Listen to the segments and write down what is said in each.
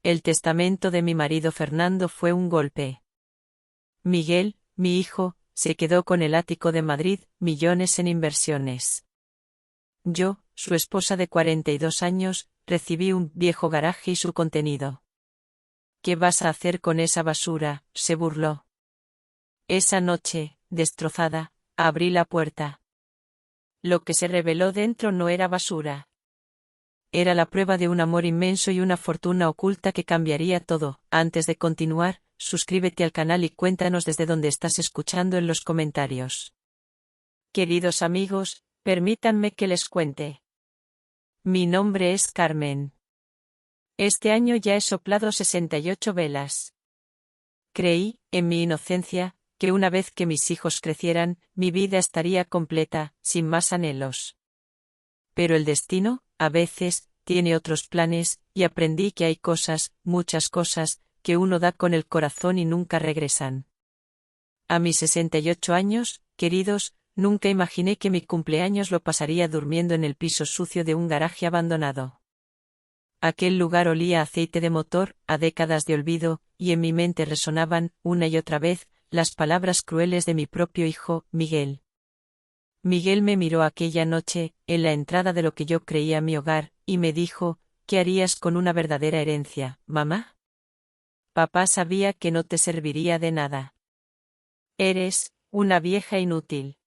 El testamento de mi marido Fernando fue un golpe. Miguel, mi hijo, se quedó con el ático de Madrid, millones en inversiones. Yo, su esposa de 42 años, recibí un viejo garaje y su contenido. ¿Qué vas a hacer con esa basura?, se burló. Esa noche, destrozada, abrí la puerta. Lo que se reveló dentro no era basura. Era la prueba de un amor inmenso y una fortuna oculta que cambiaría todo. Antes de continuar, suscríbete al canal y cuéntanos desde dónde estás escuchando en los comentarios. Queridos amigos, permítanme que les cuente. Mi nombre es Carmen. Este año ya he soplado 68 velas. Creí, en mi inocencia, que una vez que mis hijos crecieran, mi vida estaría completa, sin más anhelos. Pero el destino, a veces, tiene otros planes, y aprendí que hay cosas, muchas cosas, que uno da con el corazón y nunca regresan. A mis 68 años, queridos, nunca imaginé que mi cumpleaños lo pasaría durmiendo en el piso sucio de un garaje abandonado. Aquel lugar olía a aceite de motor, a décadas de olvido, y en mi mente resonaban, una y otra vez, las palabras crueles de mi propio hijo, Miguel. Miguel me miró aquella noche, en la entrada de lo que yo creía mi hogar, y me dijo: ¿qué harías con una verdadera herencia, mamá? Papá sabía que no te serviría de nada. Eres una vieja inútil.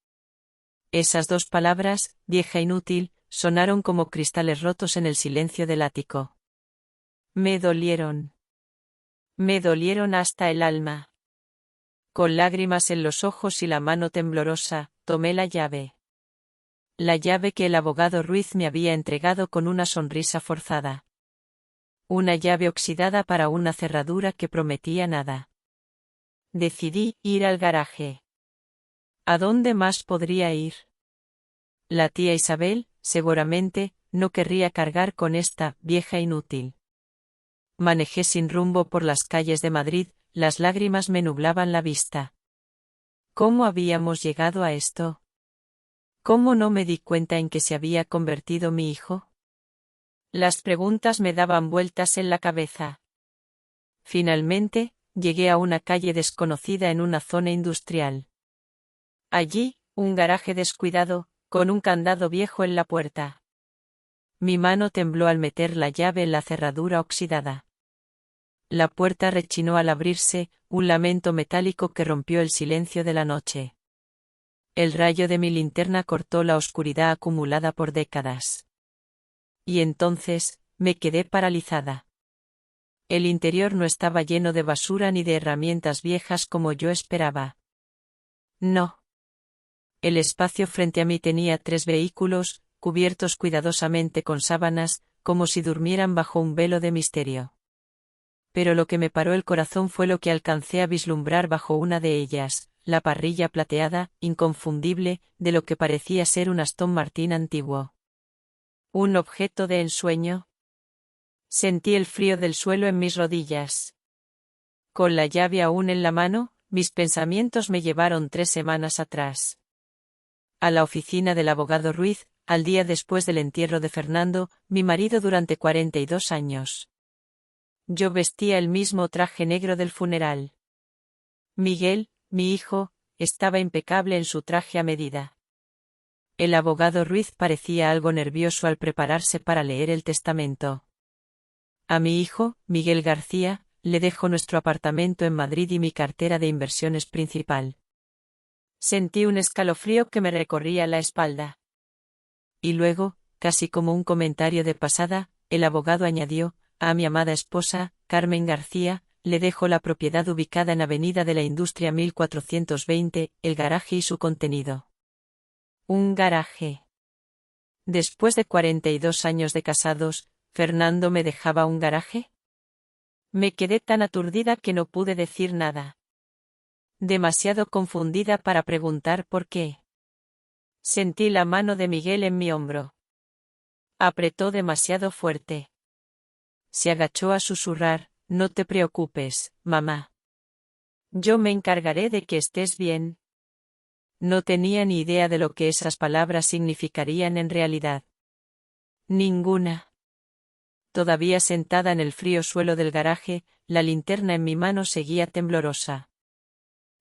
Esas dos palabras, vieja inútil, sonaron como cristales rotos en el silencio del ático. Me dolieron. Me dolieron hasta el alma. Con lágrimas en los ojos y la mano temblorosa, tomé la llave. La llave que el abogado Ruiz me había entregado con una sonrisa forzada. Una llave oxidada para una cerradura que prometía nada. Decidí ir al garaje. ¿A dónde más podría ir? La tía Isabel, seguramente, no querría cargar con esta vieja inútil. Manejé sin rumbo por las calles de Madrid, las lágrimas me nublaban la vista. ¿Cómo habíamos llegado a esto? ¿Cómo no me di cuenta en que se había convertido mi hijo? Las preguntas me daban vueltas en la cabeza. Finalmente, llegué a una calle desconocida en una zona industrial. Allí, un garaje descuidado, con un candado viejo en la puerta. Mi mano tembló al meter la llave en la cerradura oxidada. La puerta rechinó al abrirse, un lamento metálico que rompió el silencio de la noche. El rayo de mi linterna cortó la oscuridad acumulada por décadas. Y entonces, me quedé paralizada. El interior no estaba lleno de basura ni de herramientas viejas como yo esperaba. No. El espacio frente a mí tenía 3 vehículos, cubiertos cuidadosamente con sábanas, como si durmieran bajo un velo de misterio. Pero lo que me paró el corazón fue lo que alcancé a vislumbrar bajo una de ellas, la parrilla plateada, inconfundible, de lo que parecía ser un Aston Martin antiguo. ¿Un objeto de ensueño? Sentí el frío del suelo en mis rodillas. Con la llave aún en la mano, mis pensamientos me llevaron 3 semanas atrás. A la oficina del abogado Ruiz, al día después del entierro de Fernando, mi marido durante 42 años. Yo vestía el mismo traje negro del funeral. Miguel, mi hijo, estaba impecable en su traje a medida. El abogado Ruiz parecía algo nervioso al prepararse para leer el testamento. A mi hijo, Miguel García, le dejo nuestro apartamento en Madrid y mi cartera de inversiones principal. Sentí un escalofrío que me recorría la espalda. Y luego, casi como un comentario de pasada, el abogado añadió: a mi amada esposa, Carmen García, le dejo la propiedad ubicada en Avenida de la Industria 1420, el garaje y su contenido. Un garaje. Después de 42 años de casados, ¿Fernando me dejaba un garaje? Me quedé tan aturdida que no pude decir nada. Demasiado confundida para preguntar por qué. Sentí la mano de Miguel en mi hombro. Apretó demasiado fuerte. Se agachó a susurrar: no te preocupes, mamá. Yo me encargaré de que estés bien. No tenía ni idea de lo que esas palabras significarían en realidad. Ninguna. Todavía sentada en el frío suelo del garaje, la linterna en mi mano seguía temblorosa.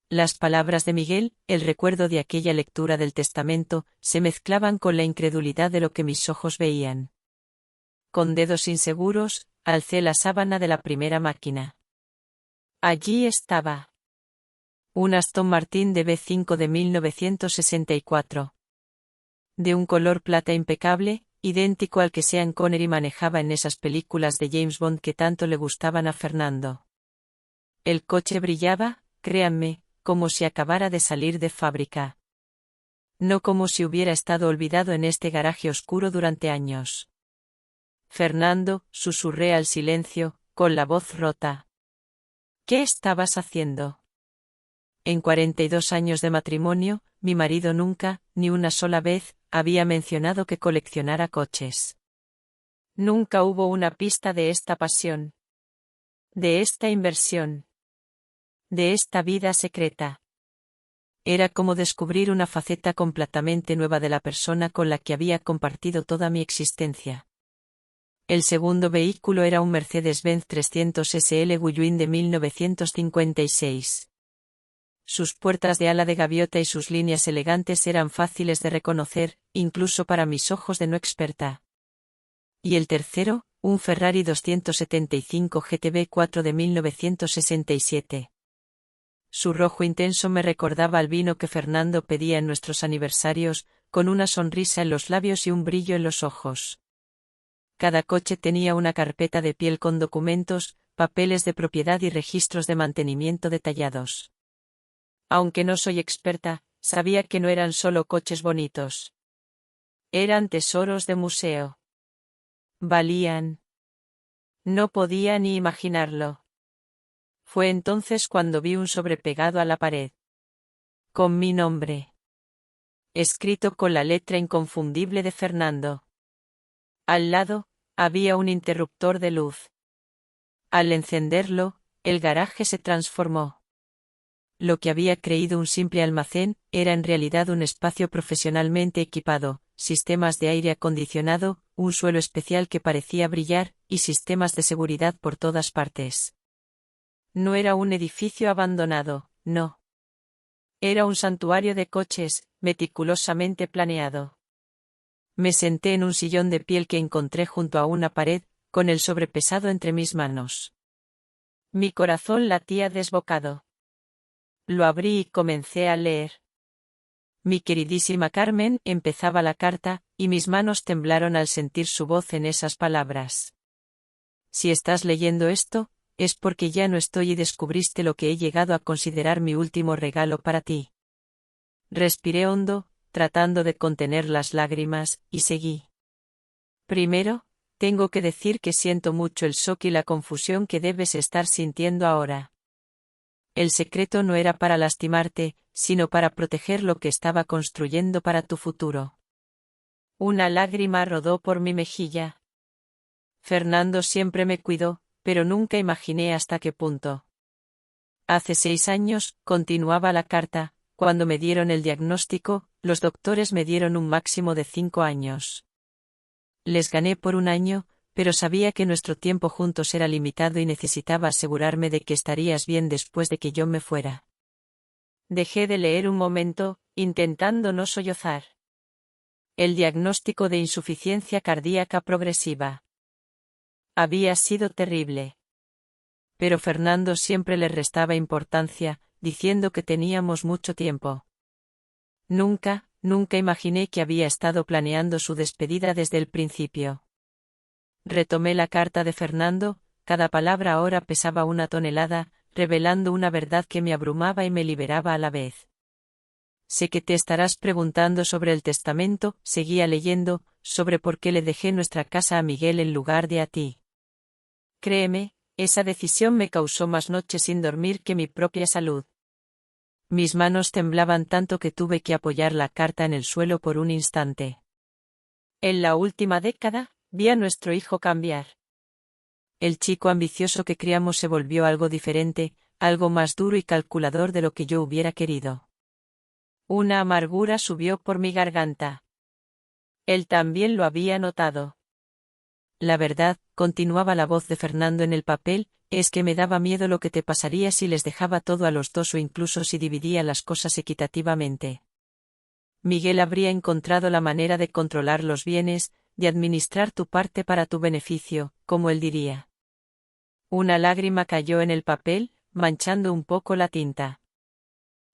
Las palabras de Miguel, el recuerdo de aquella lectura del testamento, se mezclaban con la incredulidad de lo que mis ojos veían. Con dedos inseguros, alcé la sábana de la primera máquina. Allí estaba. Un Aston Martin DB5 de 1964. De un color plata impecable, idéntico al que Sean Connery manejaba en esas películas de James Bond que tanto le gustaban a Fernando. El coche brillaba, créanme, como si acabara de salir de fábrica. No como si hubiera estado olvidado en este garaje oscuro durante años. Fernando, susurré al silencio, con la voz rota. ¿Qué estabas haciendo? En 42 años de matrimonio, mi marido nunca, ni una sola vez, había mencionado que coleccionara coches. Nunca hubo una pista de esta pasión. De esta inversión. De esta vida secreta. Era como descubrir una faceta completamente nueva de la persona con la que había compartido toda mi existencia. El segundo vehículo era un Mercedes-Benz 300 SL Gullwing de 1956. Sus puertas de ala de gaviota y sus líneas elegantes eran fáciles de reconocer, incluso para mis ojos de no experta. Y el tercero, un Ferrari 275 GTB 4 de 1967. Su rojo intenso me recordaba al vino que Fernando pedía en nuestros aniversarios, con una sonrisa en los labios y un brillo en los ojos. Cada coche tenía una carpeta de piel con documentos, papeles de propiedad y registros de mantenimiento detallados. Aunque no soy experta, sabía que no eran solo coches bonitos. Eran tesoros de museo. Valían. No podía ni imaginarlo. Fue entonces cuando vi un sobre pegado a la pared. Con mi nombre. Escrito con la letra inconfundible de Fernando. Al lado, había un interruptor de luz. Al encenderlo, el garaje se transformó. Lo que había creído un simple almacén, era en realidad un espacio profesionalmente equipado, sistemas de aire acondicionado, un suelo especial que parecía brillar, y sistemas de seguridad por todas partes. No era un edificio abandonado, no. Era un santuario de coches, meticulosamente planeado. Me senté en un sillón de piel que encontré junto a una pared, con el sobrepesado entre mis manos. Mi corazón latía desbocado. Lo abrí y comencé a leer. Mi queridísima Carmen, empezaba la carta, y mis manos temblaron al sentir su voz en esas palabras. Si estás leyendo esto, es porque ya no estoy y descubriste lo que he llegado a considerar mi último regalo para ti. Respiré hondo, tratando de contener las lágrimas, y seguí. Primero, tengo que decir que siento mucho el shock y la confusión que debes estar sintiendo ahora. El secreto no era para lastimarte, sino para proteger lo que estaba construyendo para tu futuro. Una lágrima rodó por mi mejilla. Fernando siempre me cuidó, pero nunca imaginé hasta qué punto. Hace 6 años, continuaba la carta, cuando me dieron el diagnóstico, los doctores me dieron un máximo de 5 años. Les gané por 1 año, pero sabía que nuestro tiempo juntos era limitado y necesitaba asegurarme de que estarías bien después de que yo me fuera. Dejé de leer un momento, intentando no sollozar. El diagnóstico de insuficiencia cardíaca progresiva. Había sido terrible. Pero Fernando siempre le restaba importancia, diciendo que teníamos mucho tiempo. Nunca imaginé que había estado planeando su despedida desde el principio. Retomé la carta de Fernando, cada palabra ahora pesaba 1 tonelada, revelando una verdad que me abrumaba y me liberaba a la vez. Sé que te estarás preguntando sobre el testamento, seguía leyendo, sobre por qué le dejé nuestra casa a Miguel en lugar de a ti. Créeme, esa decisión me causó más noches sin dormir que mi propia salud. Mis manos temblaban tanto que tuve que apoyar la carta en el suelo por un instante. En la última década, vi a nuestro hijo cambiar. El chico ambicioso que criamos se volvió algo diferente, algo más duro y calculador de lo que yo hubiera querido. Una amargura subió por mi garganta. Él también lo había notado. La verdad, continuaba la voz de Fernando en el papel, es que me daba miedo lo que te pasaría si les dejaba todo a los dos o incluso si dividía las cosas equitativamente. Miguel habría encontrado la manera de controlar los bienes, de administrar tu parte para tu beneficio, como él diría. Una lágrima cayó en el papel, manchando un poco la tinta.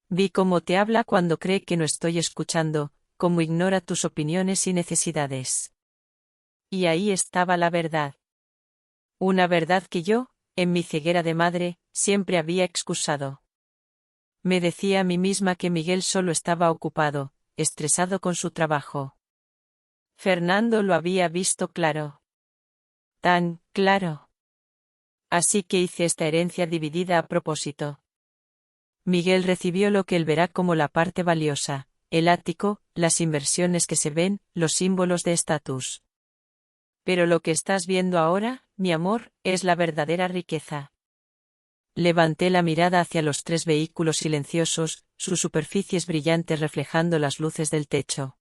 Vi cómo te habla cuando cree que no estoy escuchando, cómo ignora tus opiniones y necesidades. Y ahí estaba la verdad. Una verdad que yo, en mi ceguera de madre, siempre había excusado. Me decía a mí misma que Miguel solo estaba ocupado, estresado con su trabajo. Fernando lo había visto claro. Tan claro. Así que hice esta herencia dividida a propósito. Miguel recibió lo que él verá como la parte valiosa, el ático, las inversiones que se ven, los símbolos de estatus. Pero lo que estás viendo ahora, mi amor, es la verdadera riqueza. Levanté la mirada hacia los 3 vehículos silenciosos, sus superficies brillantes reflejando las luces del techo.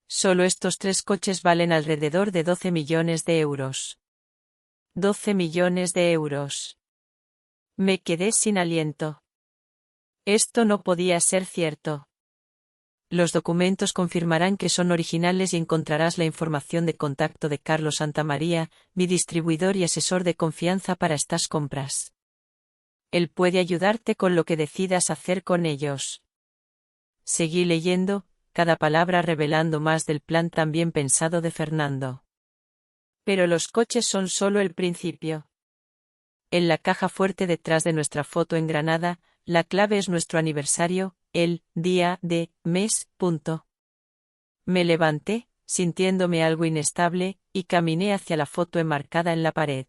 Solo estos 3 coches valen alrededor de 12 millones de euros. 12 millones de euros. Me quedé sin aliento. Esto no podía ser cierto. Los documentos confirmarán que son originales y encontrarás la información de contacto de Carlos Santamaría, mi distribuidor y asesor de confianza para estas compras. Él puede ayudarte con lo que decidas hacer con ellos. Seguí leyendo, cada palabra revelando más del plan tan bien pensado de Fernando. Pero los coches son solo el principio. En la caja fuerte detrás de nuestra foto en Granada, la clave es nuestro aniversario, el día de mes. Me levanté, sintiéndome algo inestable, y caminé hacia la foto enmarcada en la pared.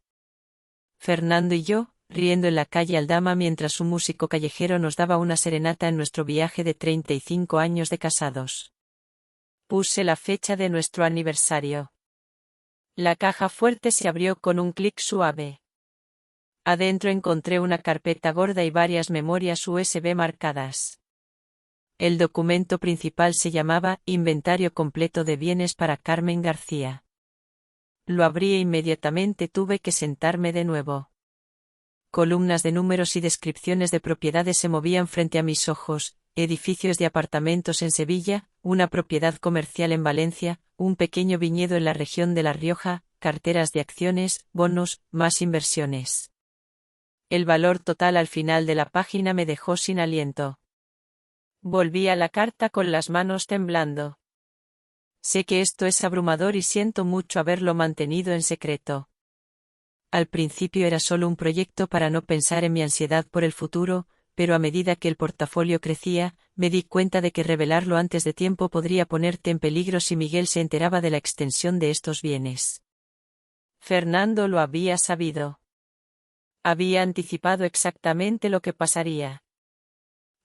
Fernando y yo, riendo en la calle Aldama mientras un músico callejero nos daba una serenata en nuestro viaje de 35 años de casados. Puse la fecha de nuestro aniversario. La caja fuerte se abrió con un clic suave. Adentro encontré una carpeta gorda y varias memorias USB marcadas. El documento principal se llamaba Inventario completo de bienes para Carmen García. Lo abrí e inmediatamente tuve que sentarme de nuevo. Columnas de números y descripciones de propiedades se movían frente a mis ojos, edificios de apartamentos en Sevilla, una propiedad comercial en Valencia, un pequeño viñedo en la región de La Rioja, carteras de acciones, bonos, más inversiones. El valor total al final de la página me dejó sin aliento. Volví a la carta con las manos temblando. Sé que esto es abrumador y siento mucho haberlo mantenido en secreto. Al principio era solo un proyecto para no pensar en mi ansiedad por el futuro, pero a medida que el portafolio crecía, me di cuenta de que revelarlo antes de tiempo podría ponerte en peligro si Miguel se enteraba de la extensión de estos bienes. Fernando lo había sabido. Había anticipado exactamente lo que pasaría.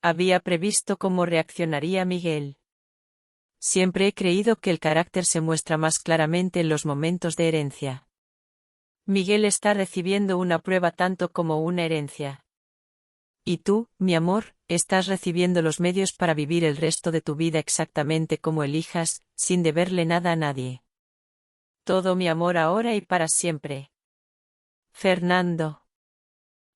Había previsto cómo reaccionaría Miguel. Siempre he creído que el carácter se muestra más claramente en los momentos de herencia. Miguel está recibiendo una prueba tanto como una herencia. Y tú, mi amor, estás recibiendo los medios para vivir el resto de tu vida exactamente como elijas, sin deberle nada a nadie. Todo mi amor ahora y para siempre. Fernando.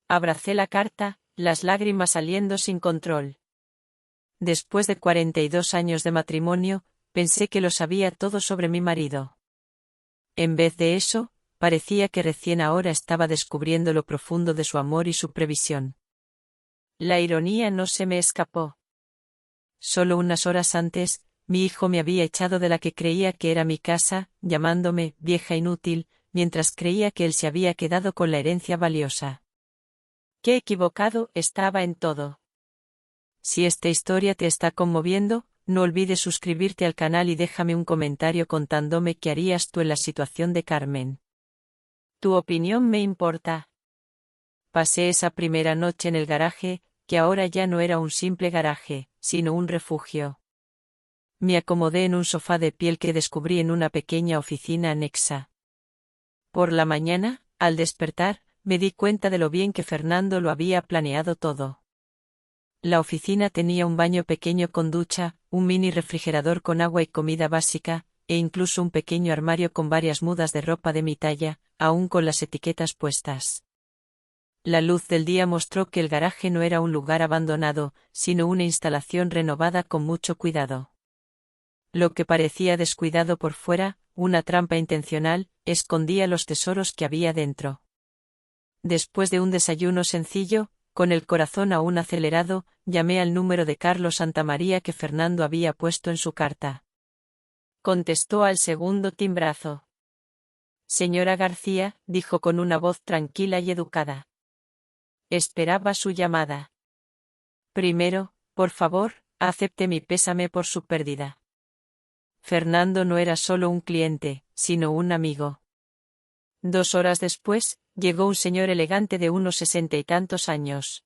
Abracé la carta, las lágrimas saliendo sin control. Después de 42 años de matrimonio, pensé que lo sabía todo sobre mi marido. En vez de eso, parecía que recién ahora estaba descubriendo lo profundo de su amor y su previsión. La ironía no se me escapó. Solo unas horas antes, mi hijo me había echado de la que creía que era mi casa, llamándome vieja inútil, mientras creía que él se había quedado con la herencia valiosa. Qué equivocado estaba en todo. Si esta historia te está conmoviendo, no olvides suscribirte al canal y déjame un comentario contándome qué harías tú en la situación de Carmen. Tu opinión me importa. Pasé esa primera noche en el garaje, que ahora ya no era un simple garaje, sino un refugio. Me acomodé en un sofá de piel que descubrí en una pequeña oficina anexa. Por la mañana, al despertar, me di cuenta de lo bien que Fernando lo había planeado todo. La oficina tenía un baño pequeño con ducha, un mini refrigerador con agua y comida básica, e incluso un pequeño armario con varias mudas de ropa de mi talla, aún con las etiquetas puestas. La luz del día mostró que el garaje no era un lugar abandonado, sino una instalación renovada con mucho cuidado. Lo que parecía descuidado por fuera, una trampa intencional, escondía los tesoros que había dentro. Después de un desayuno sencillo, con el corazón aún acelerado, llamé al número de Carlos Santamaría que Fernando había puesto en su carta. Contestó al segundo timbrazo. Señora García, dijo con una voz tranquila y educada. Esperaba su llamada. Primero, por favor, acepte mi pésame por su pérdida. Fernando no era solo un cliente, sino un amigo. 2 horas después, llegó un señor elegante de unos 60 y tantos años.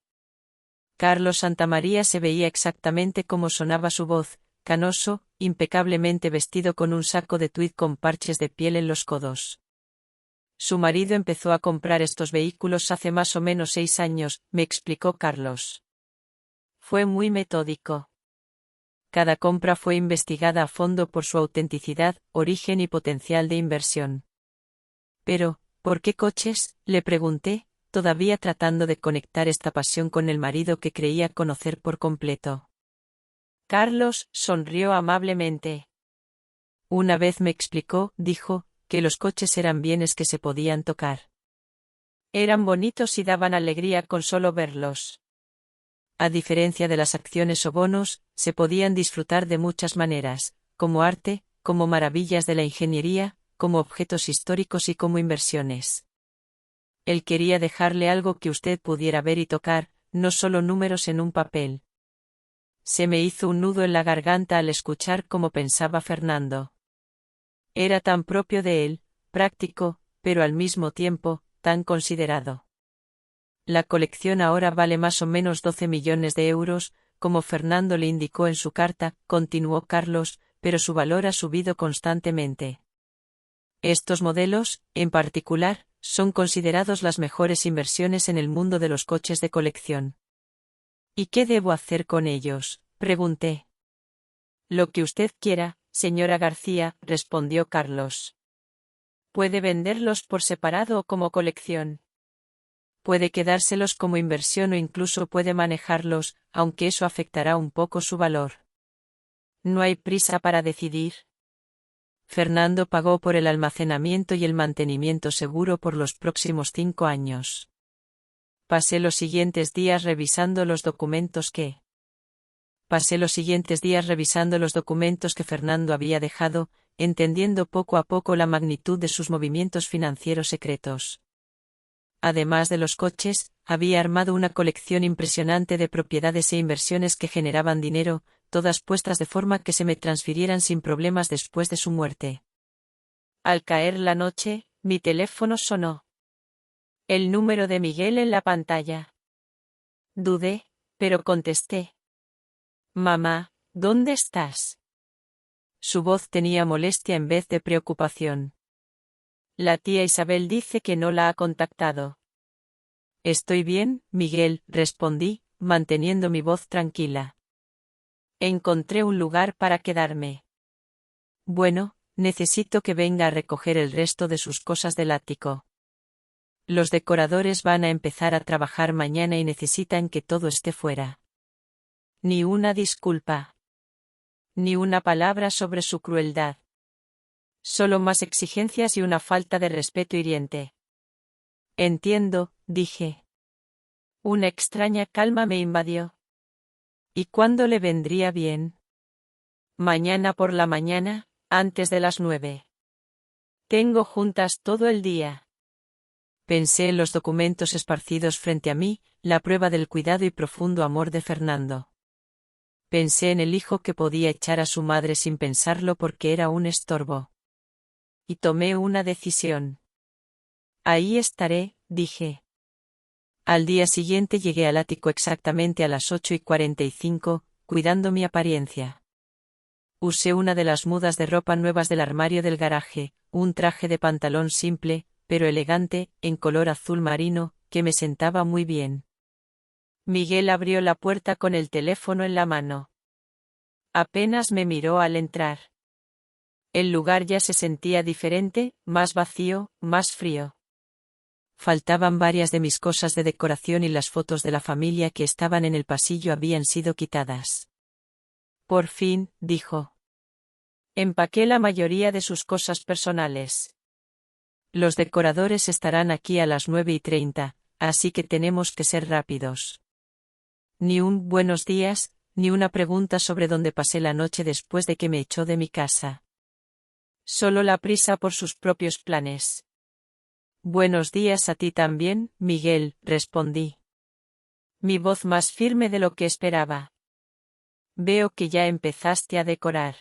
Carlos Santamaría se veía exactamente como sonaba su voz, canoso, impecablemente vestido con un saco de tuit con parches de piel en los codos. Su marido empezó a comprar estos vehículos hace más o menos 6 años, me explicó Carlos. Fue muy metódico. Cada compra fue investigada a fondo por su autenticidad, origen y potencial de inversión. Pero, ¿por qué coches?, le pregunté, todavía tratando de conectar esta pasión con el marido que creía conocer por completo. Carlos sonrió amablemente. Una vez me explicó, dijo, que los coches eran bienes que se podían tocar. Eran bonitos y daban alegría con solo verlos. A diferencia de las acciones o bonos, se podían disfrutar de muchas maneras, como arte, como maravillas de la ingeniería, como objetos históricos y como inversiones. Él quería dejarle algo que usted pudiera ver y tocar, no solo números en un papel. Se me hizo un nudo en la garganta al escuchar cómo pensaba Fernando. Era tan propio de él, práctico, pero al mismo tiempo, tan considerado. La colección ahora vale más o menos 12 millones de euros, como Fernando le indicó en su carta, continuó Carlos, pero su valor ha subido constantemente. Estos modelos, en particular, son considerados las mejores inversiones en el mundo de los coches de colección. ¿Y qué debo hacer con ellos?, pregunté. Lo que usted quiera, señora García, respondió Carlos. Puede venderlos por separado o como colección. Puede quedárselos como inversión o incluso puede manejarlos, aunque eso afectará un poco su valor. No hay prisa para decidir. Fernando pagó por el almacenamiento y el mantenimiento seguro por los próximos 5 años. Pasé los siguientes días revisando los documentos que Fernando había dejado, entendiendo poco a poco la magnitud de sus movimientos financieros secretos. Además de los coches, había armado una colección impresionante de propiedades e inversiones que generaban dinero, todas puestas de forma que se me transfirieran sin problemas después de su muerte. Al caer la noche, mi teléfono sonó. El número de Miguel en la pantalla. Dudé, pero contesté. Mamá, ¿dónde estás? Su voz tenía molestia en vez de preocupación. La tía Isabel dice que no la ha contactado. Estoy bien, Miguel, respondí, manteniendo mi voz tranquila. Encontré un lugar para quedarme. Bueno, necesito que venga a recoger el resto de sus cosas del ático. Los decoradores van a empezar a trabajar mañana y necesitan que todo esté fuera. Ni una disculpa. Ni una palabra sobre su crueldad. Solo más exigencias y una falta de respeto hiriente. Entiendo, dije. Una extraña calma me invadió. ¿Y cuándo le vendría bien? Mañana por la mañana, antes de las 9. Tengo juntas todo el día. Pensé en los documentos esparcidos frente a mí, la prueba del cuidado y profundo amor de Fernando. Pensé en el hijo que podía echar a su madre sin pensarlo porque era un estorbo. Y tomé una decisión. Ahí estaré, dije. Al día siguiente llegué al ático exactamente a las 8:45, cuidando mi apariencia. Usé una de las mudas de ropa nuevas del armario del garaje, un traje de pantalón simple, pero elegante, en color azul marino, que me sentaba muy bien. Miguel abrió la puerta con el teléfono en la mano. Apenas me miró al entrar. El lugar ya se sentía diferente, más vacío, más frío. Faltaban varias de mis cosas de decoración y las fotos de la familia que estaban en el pasillo habían sido quitadas. Por fin, dijo. Empaqué la mayoría de sus cosas personales. Los decoradores estarán aquí a las 9:30, así que tenemos que ser rápidos. Ni un buenos días, ni una pregunta sobre dónde pasé la noche después de que me echó de mi casa. Solo la prisa por sus propios planes. Buenos días a ti también, Miguel, respondí. Mi voz más firme de lo que esperaba. Veo que ya empezaste a decorar.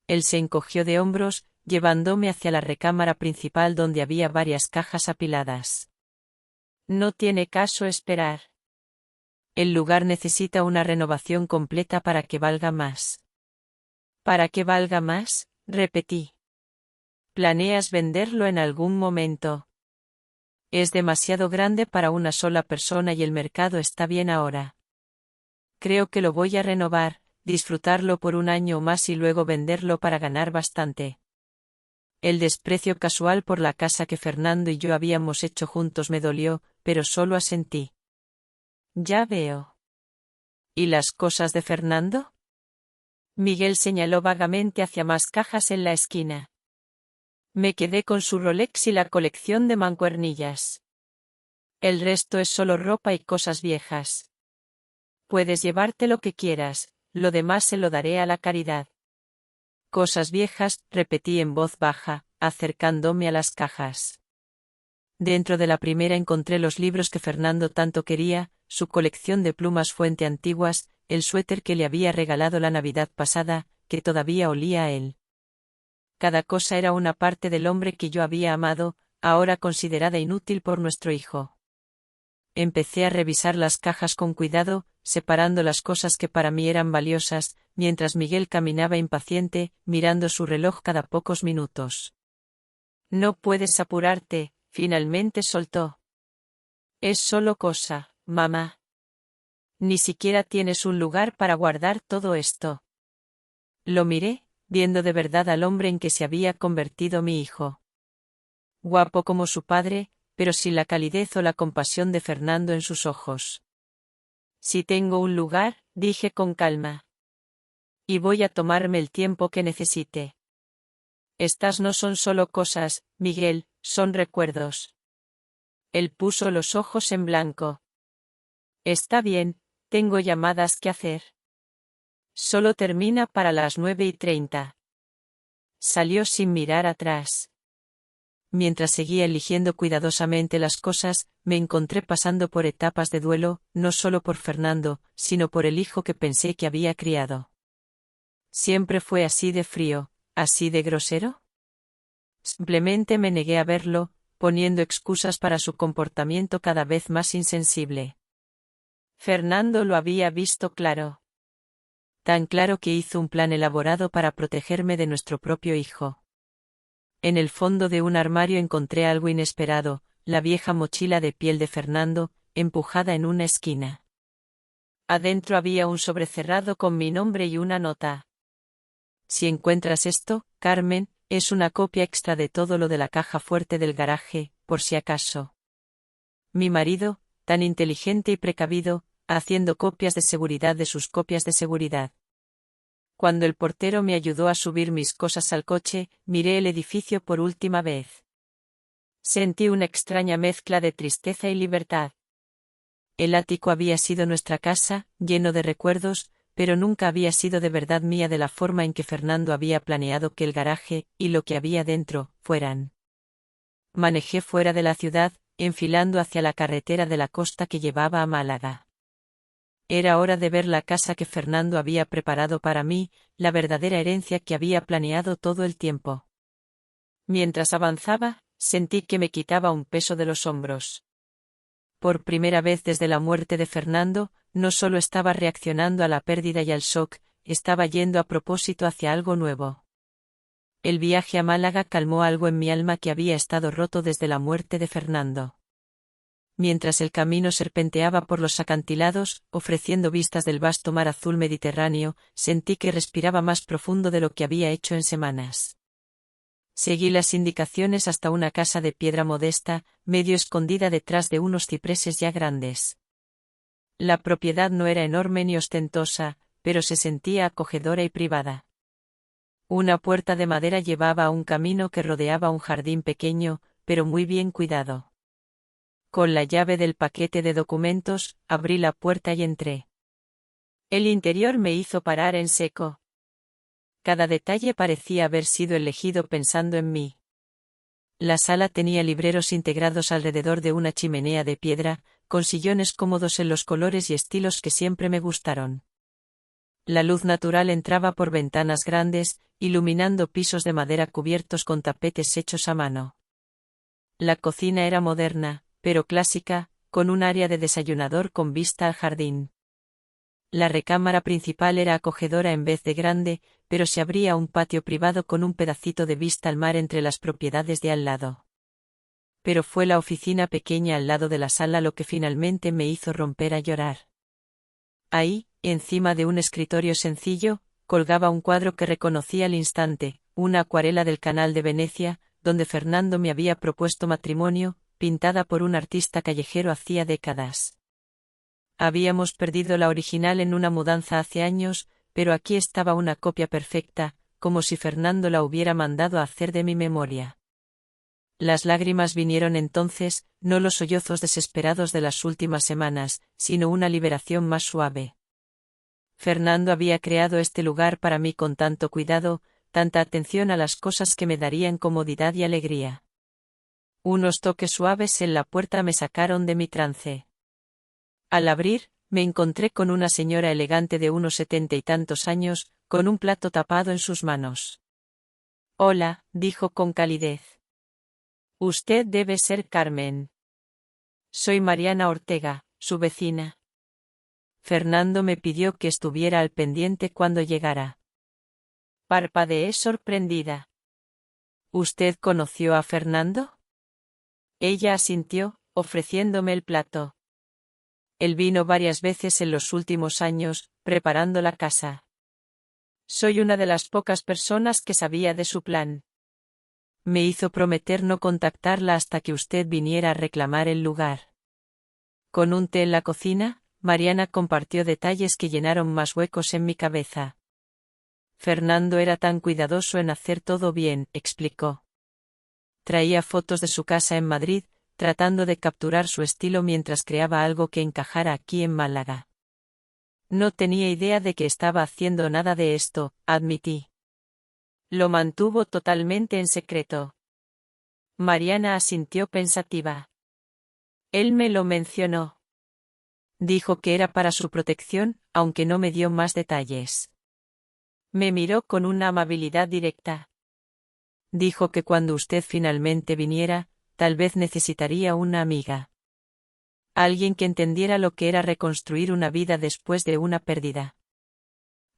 Él se encogió de hombros, llevándome hacia la recámara principal donde había varias cajas apiladas. No tiene caso esperar. El lugar necesita una renovación completa para que valga más. ¿Para que valga más? Repetí. ¿Planeas venderlo en algún momento? Es demasiado grande para una sola persona y el mercado está bien ahora. Creo que lo voy a renovar, disfrutarlo por un año o más y luego venderlo para ganar bastante. El desprecio casual por la casa que Fernando y yo habíamos hecho juntos me dolió, pero solo asentí. Ya veo. ¿Y las cosas de Fernando? Miguel señaló vagamente hacia más cajas en la esquina. Me quedé con su Rolex y la colección de mancuernillas. El resto es solo ropa y cosas viejas. Puedes llevarte lo que quieras, lo demás se lo daré a la caridad. Cosas viejas, repetí en voz baja, acercándome a las cajas. Dentro de la primera encontré los libros que Fernando tanto quería, su colección de plumas fuente antiguas, el suéter que le había regalado la Navidad pasada, que todavía olía a él. Cada cosa era una parte del hombre que yo había amado, ahora considerada inútil por nuestro hijo. Empecé a revisar las cajas con cuidado, separando las cosas que para mí eran valiosas, mientras Miguel caminaba impaciente, mirando su reloj cada pocos minutos. No puedes apurarte, finalmente soltó. Es solo cosa, mamá. Ni siquiera tienes un lugar para guardar todo esto. Lo miré, viendo de verdad al hombre en que se había convertido mi hijo. Guapo como su padre, pero sin la calidez o la compasión de Fernando en sus ojos. Si tengo un lugar, dije con calma. Y voy a tomarme el tiempo que necesite. Estas no son solo cosas, Miguel, son recuerdos. Él puso los ojos en blanco. Está bien, tengo llamadas que hacer. Solo termina para las 9:30. Salió sin mirar atrás. Mientras seguía eligiendo cuidadosamente las cosas, me encontré pasando por etapas de duelo, no solo por Fernando, sino por el hijo que pensé que había criado. ¿Siempre fue así de frío, así de grosero? Simplemente me negué a verlo, poniendo excusas para su comportamiento cada vez más insensible. Fernando lo había visto claro. Tan claro que hizo un plan elaborado para protegerme de nuestro propio hijo. En el fondo de un armario encontré algo inesperado, la vieja mochila de piel de Fernando, empujada en una esquina. Adentro había un sobre cerrado con mi nombre y una nota. Si encuentras esto, Carmen, es una copia extra de todo lo de la caja fuerte del garaje, por si acaso. Mi marido, tan inteligente y precavido, haciendo copias de seguridad de sus copias de seguridad. Cuando el portero me ayudó a subir mis cosas al coche, miré el edificio por última vez. Sentí una extraña mezcla de tristeza y libertad. El ático había sido nuestra casa, lleno de recuerdos, pero nunca había sido de verdad mía de la forma en que Fernando había planeado que el garaje, y lo que había dentro, fueran. Manejé fuera de la ciudad, enfilando hacia la carretera de la costa que llevaba a Málaga. Era hora de ver la casa que Fernando había preparado para mí, la verdadera herencia que había planeado todo el tiempo. Mientras avanzaba, sentí que me quitaba un peso de los hombros. Por primera vez desde la muerte de Fernando, no solo estaba reaccionando a la pérdida y al shock, estaba yendo a propósito hacia algo nuevo. El viaje a Málaga calmó algo en mi alma que había estado roto desde la muerte de Fernando. Mientras el camino serpenteaba por los acantilados, ofreciendo vistas del vasto mar azul Mediterráneo, sentí que respiraba más profundo de lo que había hecho en semanas. Seguí las indicaciones hasta una casa de piedra modesta, medio escondida detrás de unos cipreses ya grandes. La propiedad no era enorme ni ostentosa, pero se sentía acogedora y privada. Una puerta de madera llevaba a un camino que rodeaba un jardín pequeño, pero muy bien cuidado. Con la llave del paquete de documentos, abrí la puerta y entré. El interior me hizo parar en seco. Cada detalle parecía haber sido elegido pensando en mí. La sala tenía libreros integrados alrededor de una chimenea de piedra, con sillones cómodos en los colores y estilos que siempre me gustaron. La luz natural entraba por ventanas grandes, iluminando pisos de madera cubiertos con tapetes hechos a mano. La cocina era moderna, pero clásica, con un área de desayunador con vista al jardín. La recámara principal era acogedora en vez de grande, pero se abría a un patio privado con un pedacito de vista al mar entre las propiedades de al lado. Pero fue la oficina pequeña al lado de la sala lo que finalmente me hizo romper a llorar. Ahí, encima de un escritorio sencillo, colgaba un cuadro que reconocí al instante, una acuarela del Canal de Venecia, donde Fernando me había propuesto matrimonio, pintada por un artista callejero hacía décadas. Habíamos perdido la original en una mudanza hace años, pero aquí estaba una copia perfecta, como si Fernando la hubiera mandado a hacer de mi memoria. Las lágrimas vinieron entonces, no los sollozos desesperados de las últimas semanas, sino una liberación más suave. Fernando había creado este lugar para mí con tanto cuidado, tanta atención a las cosas que me darían comodidad y alegría. Unos toques suaves en la puerta me sacaron de mi trance. Al abrir, me encontré con una señora elegante de unos 70 y tantos años, con un plato tapado en sus manos. «Hola», dijo con calidez. «Usted debe ser Carmen». «Soy Mariana Ortega, su vecina». Fernando me pidió que estuviera al pendiente cuando llegara. Parpadeé sorprendida. «¿Usted conoció a Fernando?» Ella asintió, ofreciéndome el plato. Él vino varias veces en los últimos años, preparando la casa. Soy una de las pocas personas que sabía de su plan. Me hizo prometer no contactarla hasta que usted viniera a reclamar el lugar. Con un té en la cocina, Mariana compartió detalles que llenaron más huecos en mi cabeza. Fernando era tan cuidadoso en hacer todo bien, explicó. Traía fotos de su casa en Madrid, tratando de capturar su estilo mientras creaba algo que encajara aquí en Málaga. No tenía idea de que estaba haciendo nada de esto, admití. Lo mantuvo totalmente en secreto. Mariana asintió pensativa. Él me lo mencionó. Dijo que era para su protección, aunque no me dio más detalles. Me miró con una amabilidad directa. Dijo que cuando usted finalmente viniera, tal vez necesitaría una amiga. Alguien que entendiera lo que era reconstruir una vida después de una pérdida.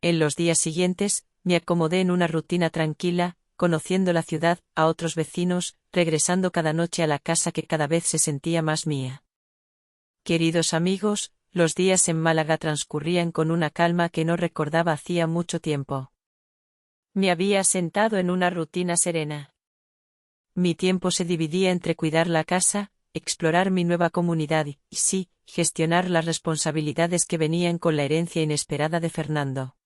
En los días siguientes, me acomodé en una rutina tranquila, conociendo la ciudad, a otros vecinos, regresando cada noche a la casa que cada vez se sentía más mía. Queridos amigos, los días en Málaga transcurrían con una calma que no recordaba hacía mucho tiempo. Me había sentado en una rutina serena. Mi tiempo se dividía entre cuidar la casa, explorar mi nueva comunidad y, sí, gestionar las responsabilidades que venían con la herencia inesperada de Fernando.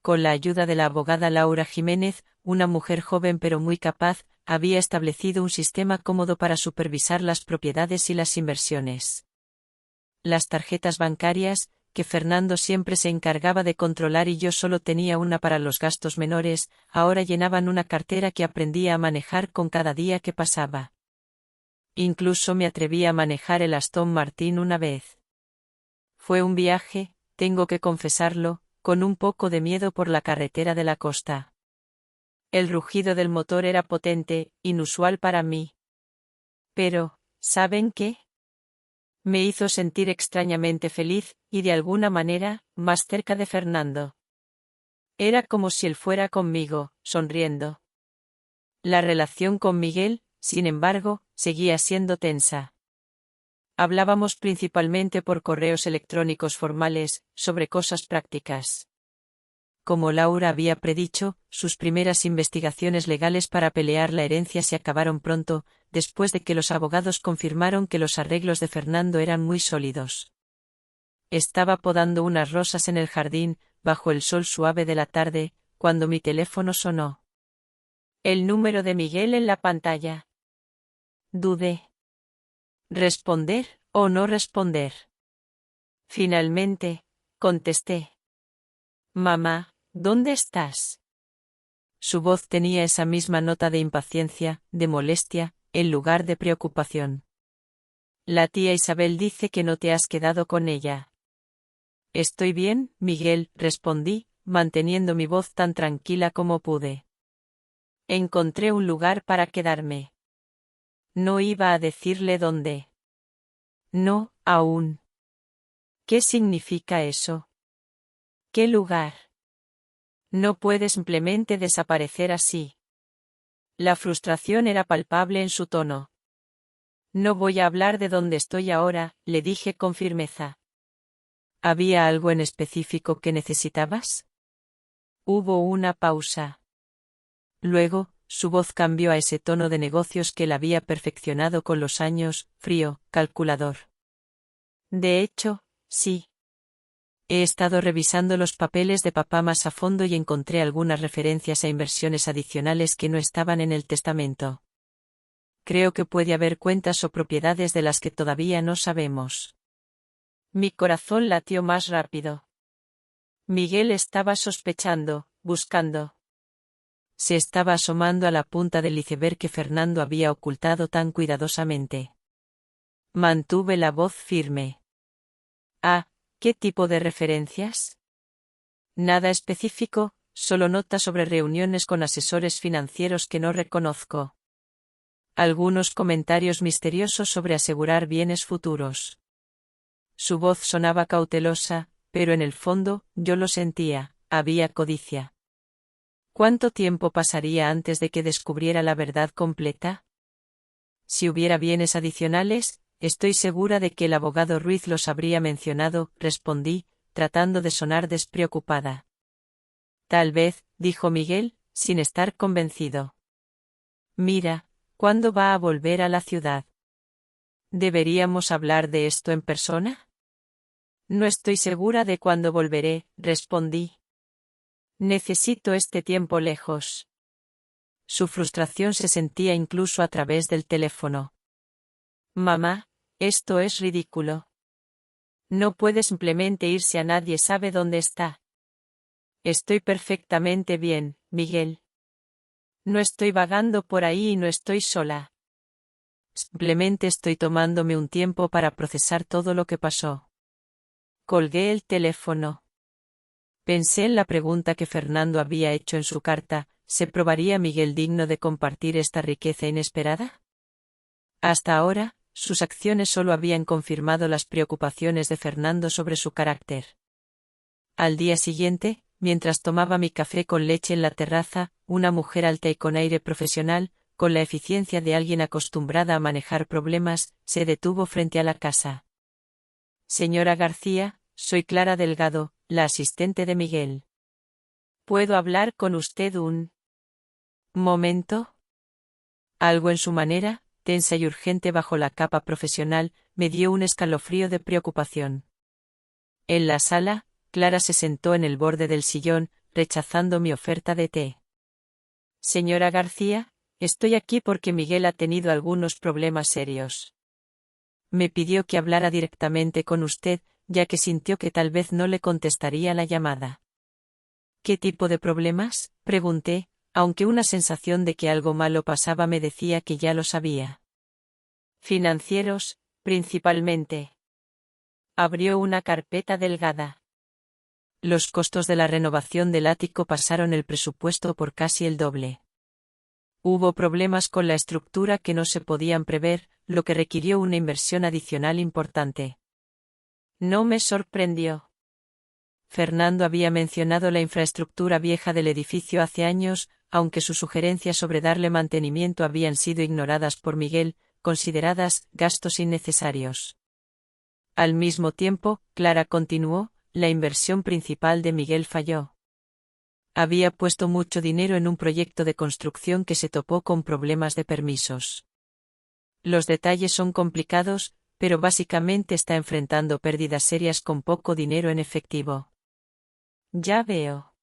Con la ayuda de la abogada Laura Jiménez, una mujer joven pero muy capaz, había establecido un sistema cómodo para supervisar las propiedades y las inversiones. Las tarjetas bancarias, que Fernando siempre se encargaba de controlar y yo solo tenía una para los gastos menores, ahora llenaban una cartera que aprendía a manejar con cada día que pasaba. Incluso me atreví a manejar el Aston Martin una vez. Fue un viaje, tengo que confesarlo, con un poco de miedo por la carretera de la costa. El rugido del motor era potente, inusual para mí. Pero, ¿saben qué? Me hizo sentir extrañamente feliz, y de alguna manera, más cerca de Fernando. Era como si él fuera conmigo, sonriendo. La relación con Miguel, sin embargo, seguía siendo tensa. Hablábamos principalmente por correos electrónicos formales, sobre cosas prácticas. Como Laura había predicho, sus primeras investigaciones legales para pelear la herencia se acabaron pronto, después de que los abogados confirmaron que los arreglos de Fernando eran muy sólidos. Estaba podando unas rosas en el jardín, bajo el sol suave de la tarde, cuando mi teléfono sonó. El número de Miguel en la pantalla. Dudé. ¿Responder o no responder? Finalmente, contesté. Mamá, ¿dónde estás? Su voz tenía esa misma nota de impaciencia, de molestia, en lugar de preocupación. La tía Isabel dice que no te has quedado con ella. Estoy bien, Miguel, respondí, manteniendo mi voz tan tranquila como pude. Encontré un lugar para quedarme. No iba a decirle dónde. No, aún. ¿Qué significa eso? ¿Qué lugar? No puede simplemente desaparecer así. La frustración era palpable en su tono. No voy a hablar de dónde estoy ahora, le dije con firmeza. ¿Había algo en específico que necesitabas? Hubo una pausa. Luego, su voz cambió a ese tono de negocios que él había perfeccionado con los años, frío, calculador. De hecho, sí. He estado revisando los papeles de papá más a fondo y encontré algunas referencias a inversiones adicionales que no estaban en el testamento. Creo que puede haber cuentas o propiedades de las que todavía no sabemos. Mi corazón latió más rápido. Miguel estaba sospechando, buscando. Se estaba asomando a la punta del iceberg que Fernando había ocultado tan cuidadosamente. Mantuve la voz firme. Ah, ¿qué tipo de referencias? Nada específico, solo notas sobre reuniones con asesores financieros que no reconozco. Algunos comentarios misteriosos sobre asegurar bienes futuros. Su voz sonaba cautelosa, pero en el fondo, yo lo sentía, había codicia. ¿Cuánto tiempo pasaría antes de que descubriera la verdad completa? Si hubiera bienes adicionales, estoy segura de que el abogado Ruiz los habría mencionado, respondí, tratando de sonar despreocupada. Tal vez, dijo Miguel, sin estar convencido. Mira, ¿cuándo va a volver a la ciudad? ¿Deberíamos hablar de esto en persona? No estoy segura de cuándo volveré, respondí. Necesito este tiempo lejos. Su frustración se sentía incluso a través del teléfono. Mamá, esto es ridículo. No puede simplemente irse a nadie sabe dónde está. Estoy perfectamente bien, Miguel. No estoy vagando por ahí y no estoy sola. Simplemente estoy tomándome un tiempo para procesar todo lo que pasó. Colgué el teléfono. Pensé en la pregunta que Fernando había hecho en su carta, ¿se probaría Miguel digno de compartir esta riqueza inesperada? Hasta ahora, sus acciones solo habían confirmado las preocupaciones de Fernando sobre su carácter. Al día siguiente, mientras tomaba mi café con leche en la terraza, una mujer alta y con aire profesional, con la eficiencia de alguien acostumbrada a manejar problemas, se detuvo frente a la casa. Señora García, soy Clara Delgado, la asistente de Miguel. ¿Puedo hablar con usted un momento? Algo en su manera, tensa y urgente bajo la capa profesional, me dio un escalofrío de preocupación. En la sala, Clara se sentó en el borde del sillón, rechazando mi oferta de té. Señora García, estoy aquí porque Miguel ha tenido algunos problemas serios. Me pidió que hablara directamente con usted, ya que sintió que tal vez no le contestaría la llamada. ¿Qué tipo de problemas?, pregunté, aunque una sensación de que algo malo pasaba me decía que ya lo sabía. Financieros, principalmente. Abrió una carpeta delgada. Los costos de la renovación del ático pasaron el presupuesto por casi el doble. Hubo problemas con la estructura que no se podían prever, lo que requirió una inversión adicional importante. No me sorprendió. Fernando había mencionado la infraestructura vieja del edificio hace años, aunque sus sugerencias sobre darle mantenimiento habían sido ignoradas por Miguel, consideradas gastos innecesarios. Al mismo tiempo, Clara continuó, la inversión principal de Miguel falló. Había puesto mucho dinero en un proyecto de construcción que se topó con problemas de permisos. Los detalles son complicados, pero básicamente está enfrentando pérdidas serias con poco dinero en efectivo. Ya veo.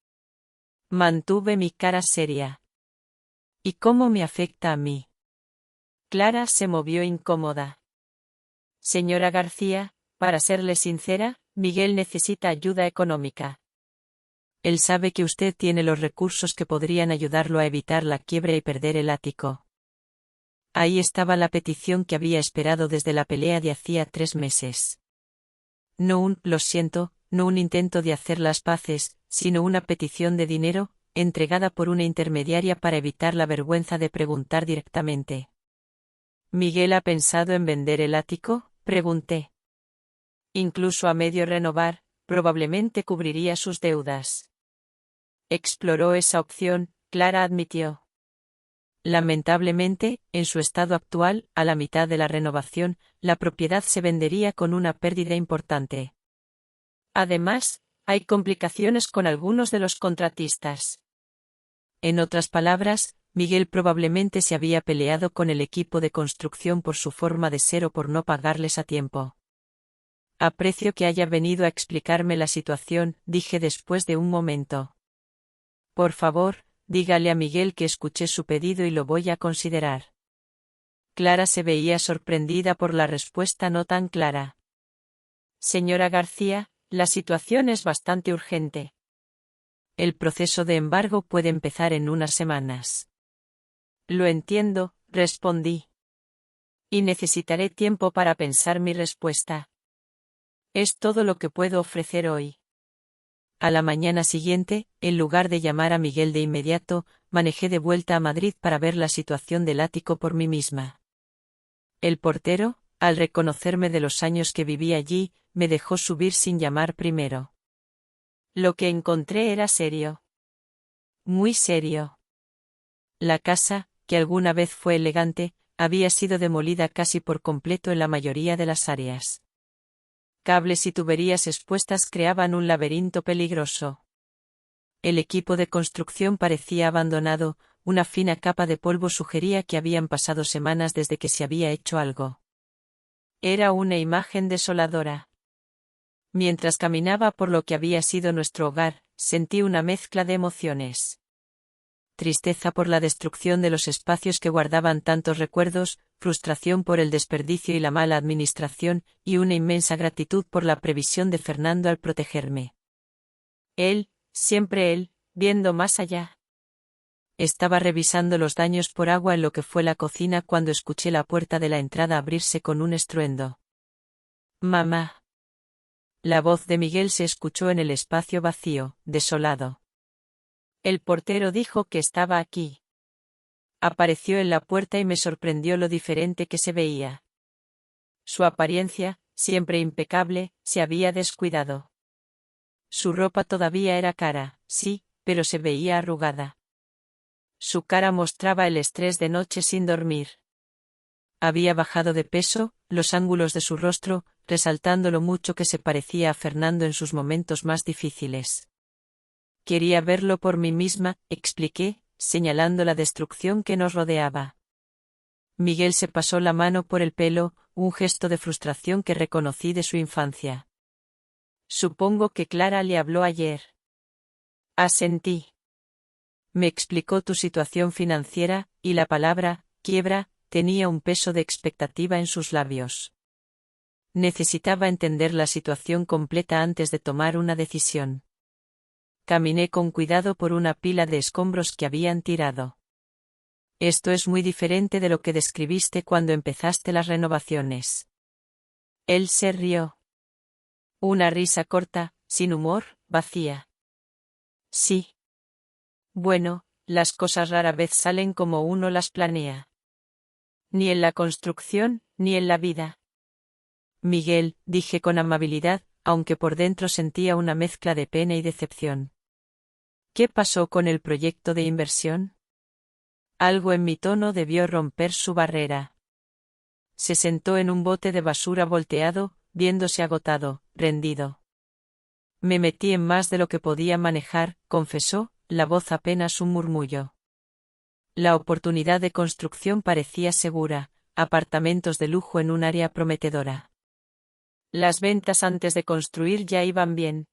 Mantuve mi cara seria. ¿Y cómo me afecta a mí? Clara se movió incómoda. Señora García, para serle sincera, Miguel necesita ayuda económica. Él sabe que usted tiene los recursos que podrían ayudarlo a evitar la quiebra y perder el ático. Ahí estaba la petición que había esperado desde la pelea de hacía 3 meses. Lo siento, no un intento de hacer las paces, sino una petición de dinero, entregada por una intermediaria para evitar la vergüenza de preguntar directamente. ¿Miguel ha pensado en vender el ático?, pregunté. Incluso a medio renovar, probablemente cubriría sus deudas. Exploró esa opción, Clara admitió. Lamentablemente, en su estado actual, a la mitad de la renovación, la propiedad se vendería con una pérdida importante. Además, hay complicaciones con algunos de los contratistas. En otras palabras, Miguel probablemente se había peleado con el equipo de construcción por su forma de ser o por no pagarles a tiempo. Aprecio que haya venido a explicarme la situación, dije después de un momento. Por favor, dígale a Miguel que escuché su pedido y lo voy a considerar. Clara se veía sorprendida por la respuesta no tan clara. Señora García, la situación es bastante urgente. El proceso de embargo puede empezar en unas semanas. Lo entiendo, respondí. Y necesitaré tiempo para pensar mi respuesta. Es todo lo que puedo ofrecer hoy. A la mañana siguiente, en lugar de llamar a Miguel de inmediato, manejé de vuelta a Madrid para ver la situación del ático por mí misma. El portero, al reconocerme de los años que viví allí, me dejó subir sin llamar primero. Lo que encontré era serio. Muy serio. La casa, que alguna vez fue elegante, había sido demolida casi por completo en la mayoría de las áreas. Cables y tuberías expuestas creaban un laberinto peligroso. El equipo de construcción parecía abandonado, una fina capa de polvo sugería que habían pasado semanas desde que se había hecho algo. Era una imagen desoladora. Mientras caminaba por lo que había sido nuestro hogar, sentí una mezcla de emociones. Tristeza por la destrucción de los espacios que guardaban tantos recuerdos, frustración por el desperdicio y la mala administración, y una inmensa gratitud por la previsión de Fernando al protegerme. Él, siempre él, viendo más allá. Estaba revisando los daños por agua en lo que fue la cocina cuando escuché la puerta de la entrada abrirse con un estruendo. «Mamá». La voz de Miguel se escuchó en el espacio vacío, desolado. El portero dijo que estaba aquí. Apareció en la puerta y me sorprendió lo diferente que se veía. Su apariencia, siempre impecable, se había descuidado. Su ropa todavía era cara, sí, pero se veía arrugada. Su cara mostraba el estrés de noche sin dormir. Había bajado de peso, los ángulos de su rostro, resaltando lo mucho que se parecía a Fernando en sus momentos más difíciles. Quería verlo por mí misma, expliqué, señalando la destrucción que nos rodeaba. Miguel se pasó la mano por el pelo, un gesto de frustración que reconocí de su infancia. Supongo que Clara le habló ayer. Asentí. Me explicó tu situación financiera, y la palabra, quiebra, tenía un peso de expectativa en sus labios. Necesitaba entender la situación completa antes de tomar una decisión. Caminé con cuidado por una pila de escombros que habían tirado. Esto es muy diferente de lo que describiste cuando empezaste las renovaciones. Él se rió. Una risa corta, sin humor, vacía. Sí. Bueno, las cosas rara vez salen como uno las planea. Ni en la construcción, ni en la vida. Miguel, dije con amabilidad, aunque por dentro sentía una mezcla de pena y decepción. ¿Qué pasó con el proyecto de inversión? Algo en mi tono debió romper su barrera. Se sentó en un bote de basura volteado, viéndose agotado, rendido. Me metí en más de lo que podía manejar, confesó, la voz apenas un murmullo. La oportunidad de construcción parecía segura, apartamentos de lujo en un área prometedora. Las ventas antes de construir ya iban bien.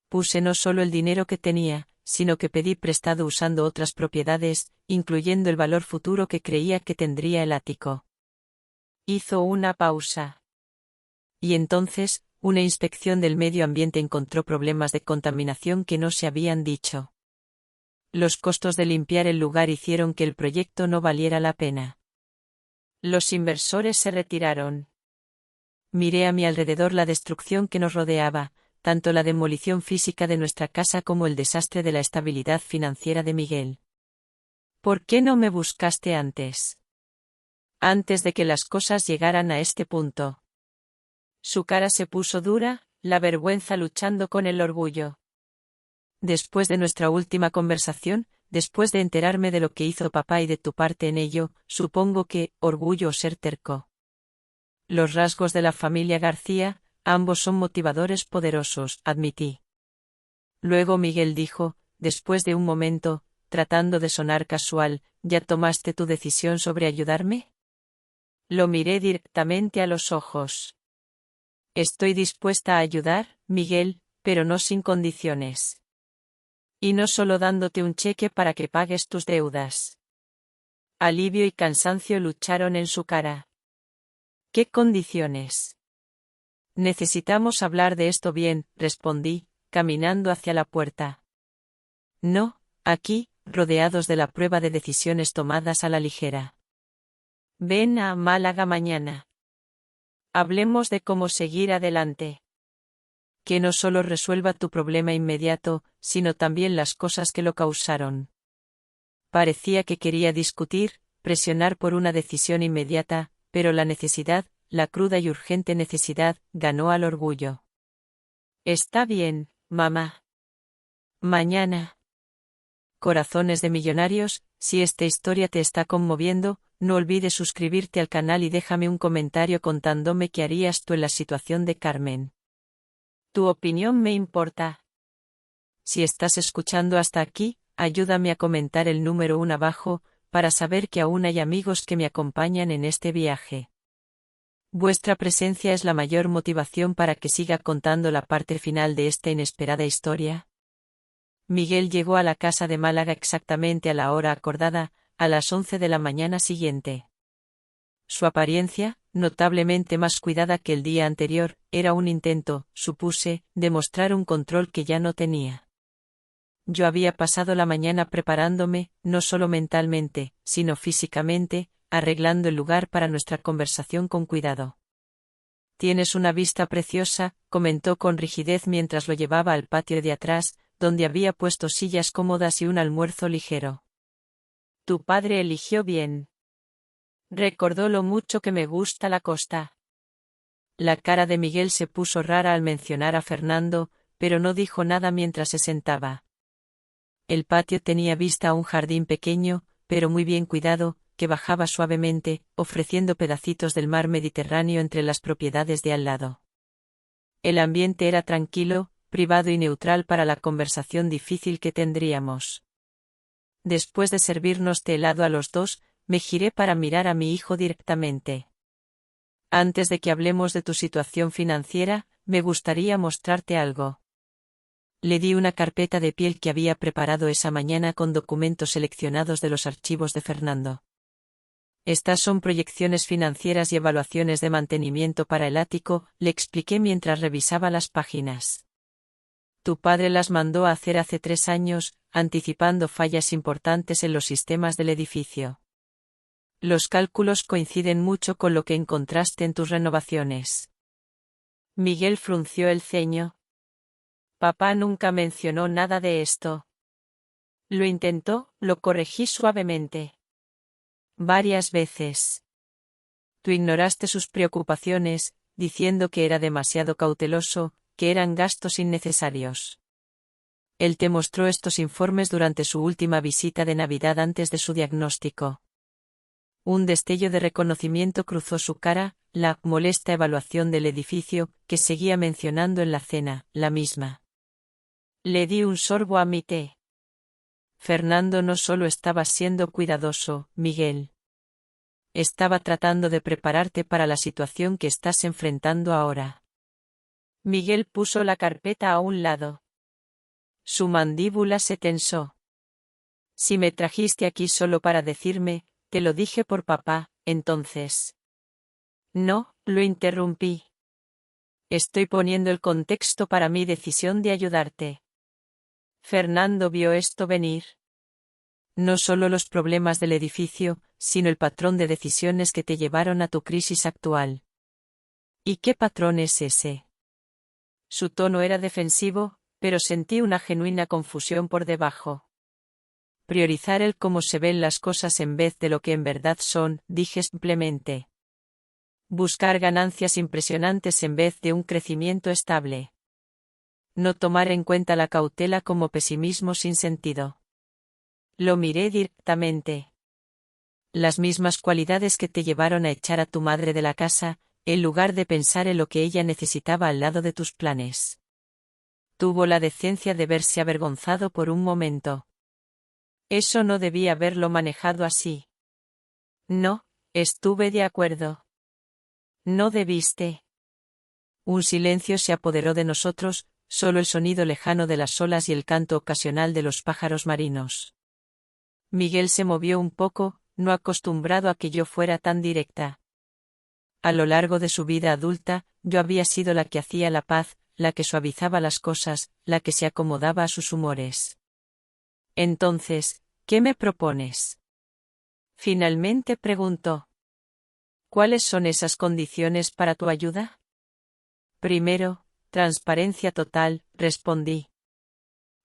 Puse no solo el dinero que tenía, sino que pedí prestado usando otras propiedades, incluyendo el valor futuro que creía que tendría el ático. Hizo una pausa. Y entonces, una inspección del medio ambiente encontró problemas de contaminación que no se habían dicho. Los costos de limpiar el lugar hicieron que el proyecto no valiera la pena. Los inversores se retiraron. Miré a mi alrededor la destrucción que nos rodeaba, tanto la demolición física de nuestra casa como el desastre de la estabilidad financiera de Miguel. ¿Por qué no me buscaste antes? Antes de que las cosas llegaran a este punto. Su cara se puso dura, la vergüenza luchando con el orgullo. Después de nuestra última conversación, después de enterarme de lo que hizo papá y de tu parte en ello, supongo que, orgullo o ser terco. Los rasgos de la familia García, ambos son motivadores poderosos, admití. Luego Miguel dijo, después de un momento, tratando de sonar casual, ¿ya tomaste tu decisión sobre ayudarme? Lo miré directamente a los ojos. Estoy dispuesta a ayudar, Miguel, pero no sin condiciones. Y no solo dándote un cheque para que pagues tus deudas. Alivio y cansancio lucharon en su cara. ¿Qué condiciones? Necesitamos hablar de esto bien, respondí, caminando hacia la puerta. No, aquí, rodeados de la prueba de decisiones tomadas a la ligera. Ven a Málaga mañana. Hablemos de cómo seguir adelante. Que no solo resuelva tu problema inmediato, sino también las cosas que lo causaron. Parecía que quería discutir, presionar por una decisión inmediata, pero la necesidad, la cruda y urgente necesidad, ganó al orgullo. Está bien, mamá. Mañana. Corazones de millonarios, si esta historia te está conmoviendo, no olvides suscribirte al canal y déjame un comentario contándome qué harías tú en la situación de Carmen. Tu opinión me importa. Si estás escuchando hasta aquí, ayúdame a comentar el número 1 abajo, para saber que aún hay amigos que me acompañan en este viaje. Vuestra presencia es la mayor motivación para que siga contando la parte final de esta inesperada historia. Miguel llegó a la casa de Málaga exactamente a la hora acordada, a las 11 de la mañana siguiente. Su apariencia, notablemente más cuidada que el día anterior, era un intento, supuse, de mostrar un control que ya no tenía. Yo había pasado la mañana preparándome, no solo mentalmente, sino físicamente, arreglando el lugar para nuestra conversación con cuidado. Tienes una vista preciosa, comentó con rigidez mientras lo llevaba al patio de atrás, donde había puesto sillas cómodas y un almuerzo ligero. Tu padre eligió bien. Recordó lo mucho que me gusta la costa. La cara de Miguel se puso rara al mencionar a Fernando, pero no dijo nada mientras se sentaba. El patio tenía vista a un jardín pequeño, pero muy bien cuidado, que bajaba suavemente, ofreciendo pedacitos del mar Mediterráneo entre las propiedades de al lado. El ambiente era tranquilo, privado y neutral para la conversación difícil que tendríamos. Después de servirnos té helado a los dos, me giré para mirar a mi hijo directamente. Antes de que hablemos de tu situación financiera, me gustaría mostrarte algo. Le di una carpeta de piel que había preparado esa mañana con documentos seleccionados de los archivos de Fernando. Estas son proyecciones financieras y evaluaciones de mantenimiento para el ático, le expliqué mientras revisaba las páginas. Tu padre las mandó a hacer hace 3 años, anticipando fallas importantes en los sistemas del edificio. Los cálculos coinciden mucho con lo que encontraste en tus renovaciones. Miguel frunció el ceño. Papá nunca mencionó nada de esto. Lo intentó, lo corregí suavemente. Varias veces. Tú ignoraste sus preocupaciones, diciendo que era demasiado cauteloso, que eran gastos innecesarios. Él te mostró estos informes durante su última visita de Navidad antes de su diagnóstico. Un destello de reconocimiento cruzó su cara, la molesta evaluación del edificio, que seguía mencionando en la cena, la misma. Le di un sorbo a mi té. Fernando no solo estaba siendo cuidadoso, Miguel. Estaba tratando de prepararte para la situación que estás enfrentando ahora. Miguel puso la carpeta a un lado. Su mandíbula se tensó. Si me trajiste aquí solo para decirme, te lo dije por papá, entonces. No, lo interrumpí. Estoy poniendo el contexto para mi decisión de ayudarte. Fernando vio esto venir. No solo los problemas del edificio, sino el patrón de decisiones que te llevaron a tu crisis actual. ¿Y qué patrón es ese? Su tono era defensivo, pero sentí una genuina confusión por debajo. Priorizar el cómo se ven las cosas en vez de lo que en verdad son, dije simplemente. Buscar ganancias impresionantes en vez de un crecimiento estable. No tomar en cuenta la cautela como pesimismo sin sentido. Lo miré directamente. Las mismas cualidades que te llevaron a echar a tu madre de la casa, en lugar de pensar en lo que ella necesitaba al lado de tus planes. Tuvo la decencia de verse avergonzado por un momento. Eso no debía haberlo manejado así. No, estuve de acuerdo. No debiste. Un silencio se apoderó de nosotros, solo el sonido lejano de las olas y el canto ocasional de los pájaros marinos. Miguel se movió un poco, no acostumbrado a que yo fuera tan directa. A lo largo de su vida adulta, yo había sido la que hacía la paz, la que suavizaba las cosas, la que se acomodaba a sus humores. Entonces, ¿qué me propones? Finalmente preguntó. ¿Cuáles son esas condiciones para tu ayuda? Primero, transparencia total, respondí.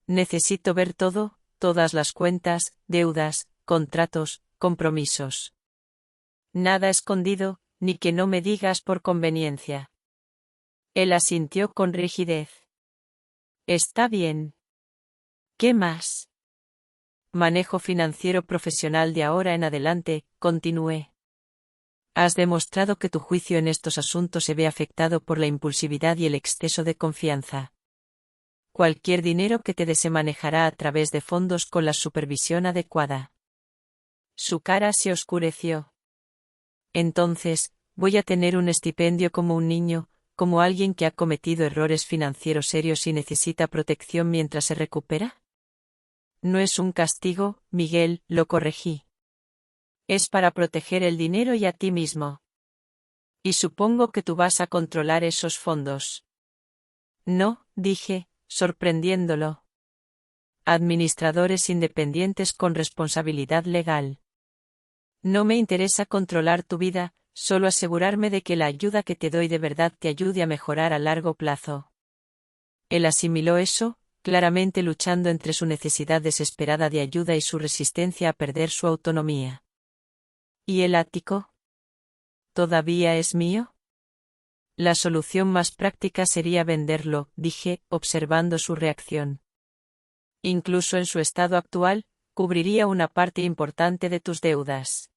Necesito ver todo, todas las cuentas, deudas, contratos, compromisos. Nada escondido, ni que no me digas por conveniencia. Él asintió con rigidez. Está bien. ¿Qué más? Manejo financiero profesional de ahora en adelante, continué. Has demostrado que tu juicio en estos asuntos se ve afectado por la impulsividad y el exceso de confianza. Cualquier dinero que te dé se manejará a través de fondos con la supervisión adecuada. Su cara se oscureció. Entonces, ¿voy a tener un estipendio como un niño, como alguien que ha cometido errores financieros serios y necesita protección mientras se recupera? No es un castigo, Miguel, lo corregí. Es para proteger el dinero y a ti mismo. Y supongo que tú vas a controlar esos fondos. No, dije, sorprendiéndolo. Administradores independientes con responsabilidad legal. No me interesa controlar tu vida, solo asegurarme de que la ayuda que te doy de verdad te ayude a mejorar a largo plazo. Él asimiló eso, claramente luchando entre su necesidad desesperada de ayuda y su resistencia a perder su autonomía. ¿Y el ático? ¿Todavía es mío? La solución más práctica sería venderlo, dije, observando su reacción. Incluso en su estado actual, cubriría una parte importante de tus deudas.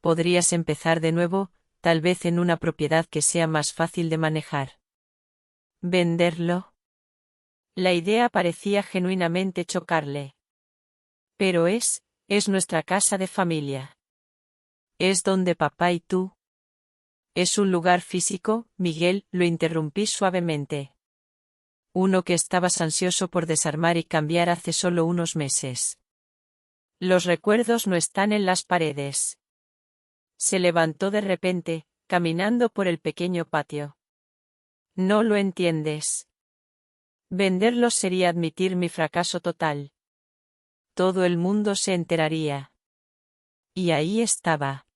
Podrías empezar de nuevo, tal vez en una propiedad que sea más fácil de manejar. ¿Venderlo? La idea parecía genuinamente chocarle. Pero es nuestra casa de familia. Es donde papá y tú. Es un lugar físico, Miguel, lo interrumpí suavemente. Uno que estabas ansioso por desarmar y cambiar hace solo unos meses. Los recuerdos no están en las paredes. Se levantó de repente, caminando por el pequeño patio. No lo entiendes. Venderlos sería admitir mi fracaso total. Todo el mundo se enteraría. Y ahí estaba.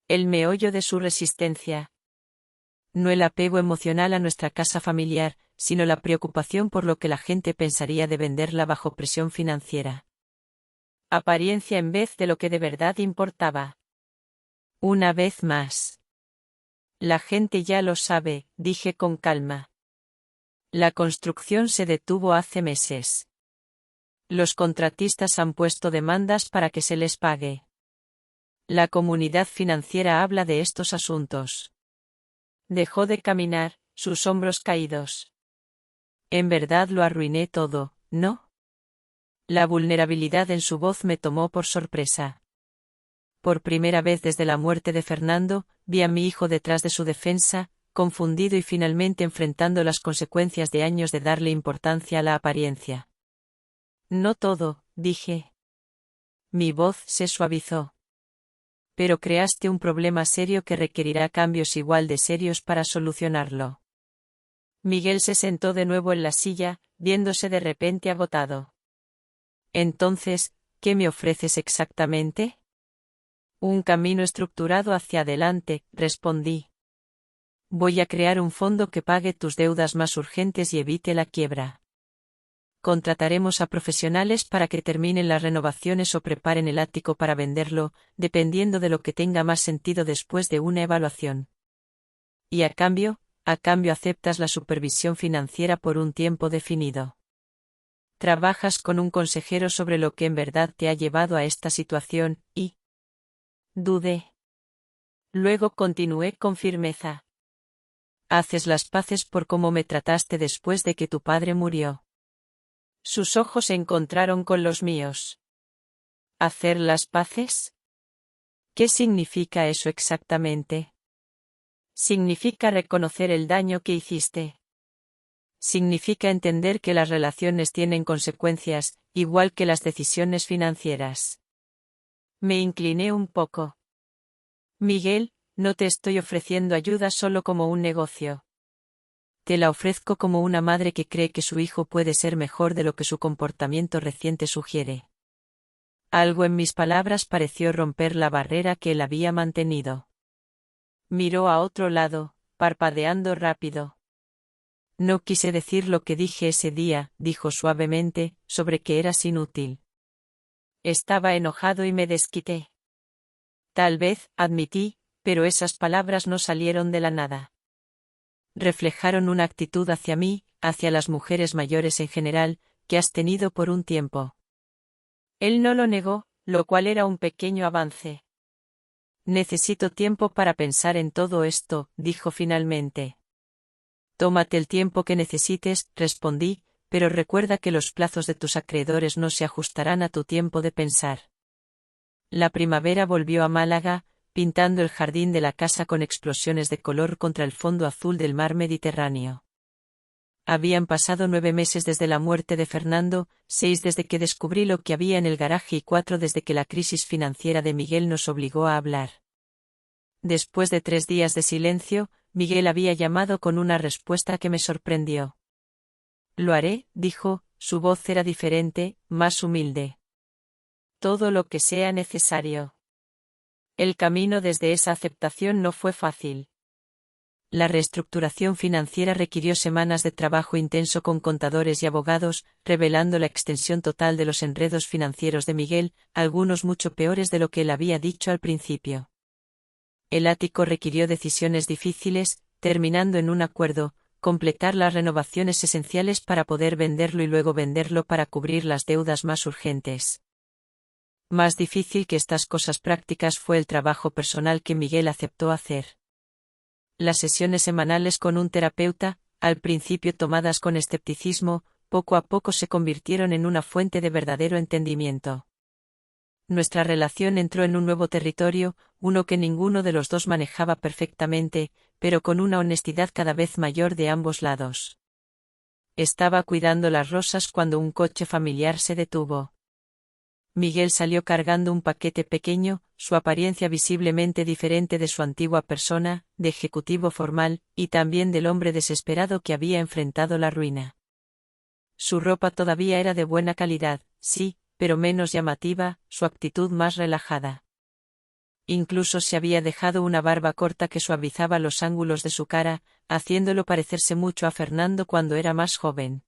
El meollo de su resistencia. No el apego emocional a nuestra casa familiar, sino la preocupación por lo que la gente pensaría de venderla bajo presión financiera. Apariencia en vez de lo que de verdad importaba. Una vez más. La gente ya lo sabe, dije con calma. La construcción se detuvo hace meses. Los contratistas han puesto demandas para que se les pague. La comunidad financiera habla de estos asuntos. Dejó de caminar, sus hombros caídos. En verdad lo arruiné todo, ¿no? La vulnerabilidad en su voz me tomó por sorpresa. Por primera vez desde la muerte de Fernando, vi a mi hijo detrás de su defensa, confundido y finalmente enfrentando las consecuencias de años de darle importancia a la apariencia. No todo, dije. Mi voz se suavizó. Pero creaste un problema serio que requerirá cambios igual de serios para solucionarlo. Miguel se sentó de nuevo en la silla, viéndose de repente agotado. Entonces, ¿qué me ofreces exactamente? Un camino estructurado hacia adelante, respondí. Voy a crear un fondo que pague tus deudas más urgentes y evite la quiebra. Contrataremos a profesionales para que terminen las renovaciones o preparen el ático para venderlo, dependiendo de lo que tenga más sentido después de una evaluación. Y a cambio aceptas la supervisión financiera por un tiempo definido. Trabajas con un consejero sobre lo que en verdad te ha llevado a esta situación, y... dudé. Luego continué con firmeza. Haces las paces por cómo me trataste después de que tu padre murió. Sus ojos se encontraron con los míos. ¿Hacer las paces? ¿Qué significa eso exactamente? Significa reconocer el daño que hiciste. Significa entender que las relaciones tienen consecuencias, igual que las decisiones financieras. Me incliné un poco. Miguel, no te estoy ofreciendo ayuda solo como un negocio. Te la ofrezco como una madre que cree que su hijo puede ser mejor de lo que su comportamiento reciente sugiere. Algo en mis palabras pareció romper la barrera que él había mantenido. Miró a otro lado, parpadeando rápido. No quise decir lo que dije ese día, dijo suavemente, sobre que eras inútil. Estaba enojado y me desquité. Tal vez, admití, pero esas palabras no salieron de la nada. Reflejaron una actitud hacia mí, hacia las mujeres mayores en general, que has tenido por un tiempo. Él no lo negó, lo cual era un pequeño avance. Necesito tiempo para pensar en todo esto, dijo finalmente. Tómate el tiempo que necesites, respondí, pero recuerda que los plazos de tus acreedores no se ajustarán a tu tiempo de pensar. La primavera volvió a Málaga, pintando el jardín de la casa con explosiones de color contra el fondo azul del mar Mediterráneo. Habían pasado 9 meses desde la muerte de Fernando, 6 desde que descubrí lo que había en el garaje y 4 desde que la crisis financiera de Miguel nos obligó a hablar. Después de 3 días de silencio, Miguel había llamado con una respuesta que me sorprendió. Lo haré, dijo, su voz era diferente, más humilde. Todo lo que sea necesario. El camino desde esa aceptación no fue fácil. La reestructuración financiera requirió semanas de trabajo intenso con contadores y abogados, revelando la extensión total de los enredos financieros de Miguel, algunos mucho peores de lo que él había dicho al principio. El ático requirió decisiones difíciles, terminando en un acuerdo, completar las renovaciones esenciales para poder venderlo y luego venderlo para cubrir las deudas más urgentes. Más difícil que estas cosas prácticas fue el trabajo personal que Miguel aceptó hacer. Las sesiones semanales con un terapeuta, al principio tomadas con escepticismo, poco a poco se convirtieron en una fuente de verdadero entendimiento. Nuestra relación entró en un nuevo territorio, uno que ninguno de los dos manejaba perfectamente, pero con una honestidad cada vez mayor de ambos lados. Estaba cuidando las rosas cuando un coche familiar se detuvo. Miguel salió cargando un paquete pequeño, su apariencia visiblemente diferente de su antigua persona, de ejecutivo formal, y también del hombre desesperado que había enfrentado la ruina. Su ropa todavía era de buena calidad, sí, pero menos llamativa, su actitud más relajada. Incluso se había dejado una barba corta que suavizaba los ángulos de su cara, haciéndolo parecerse mucho a Fernando cuando era más joven.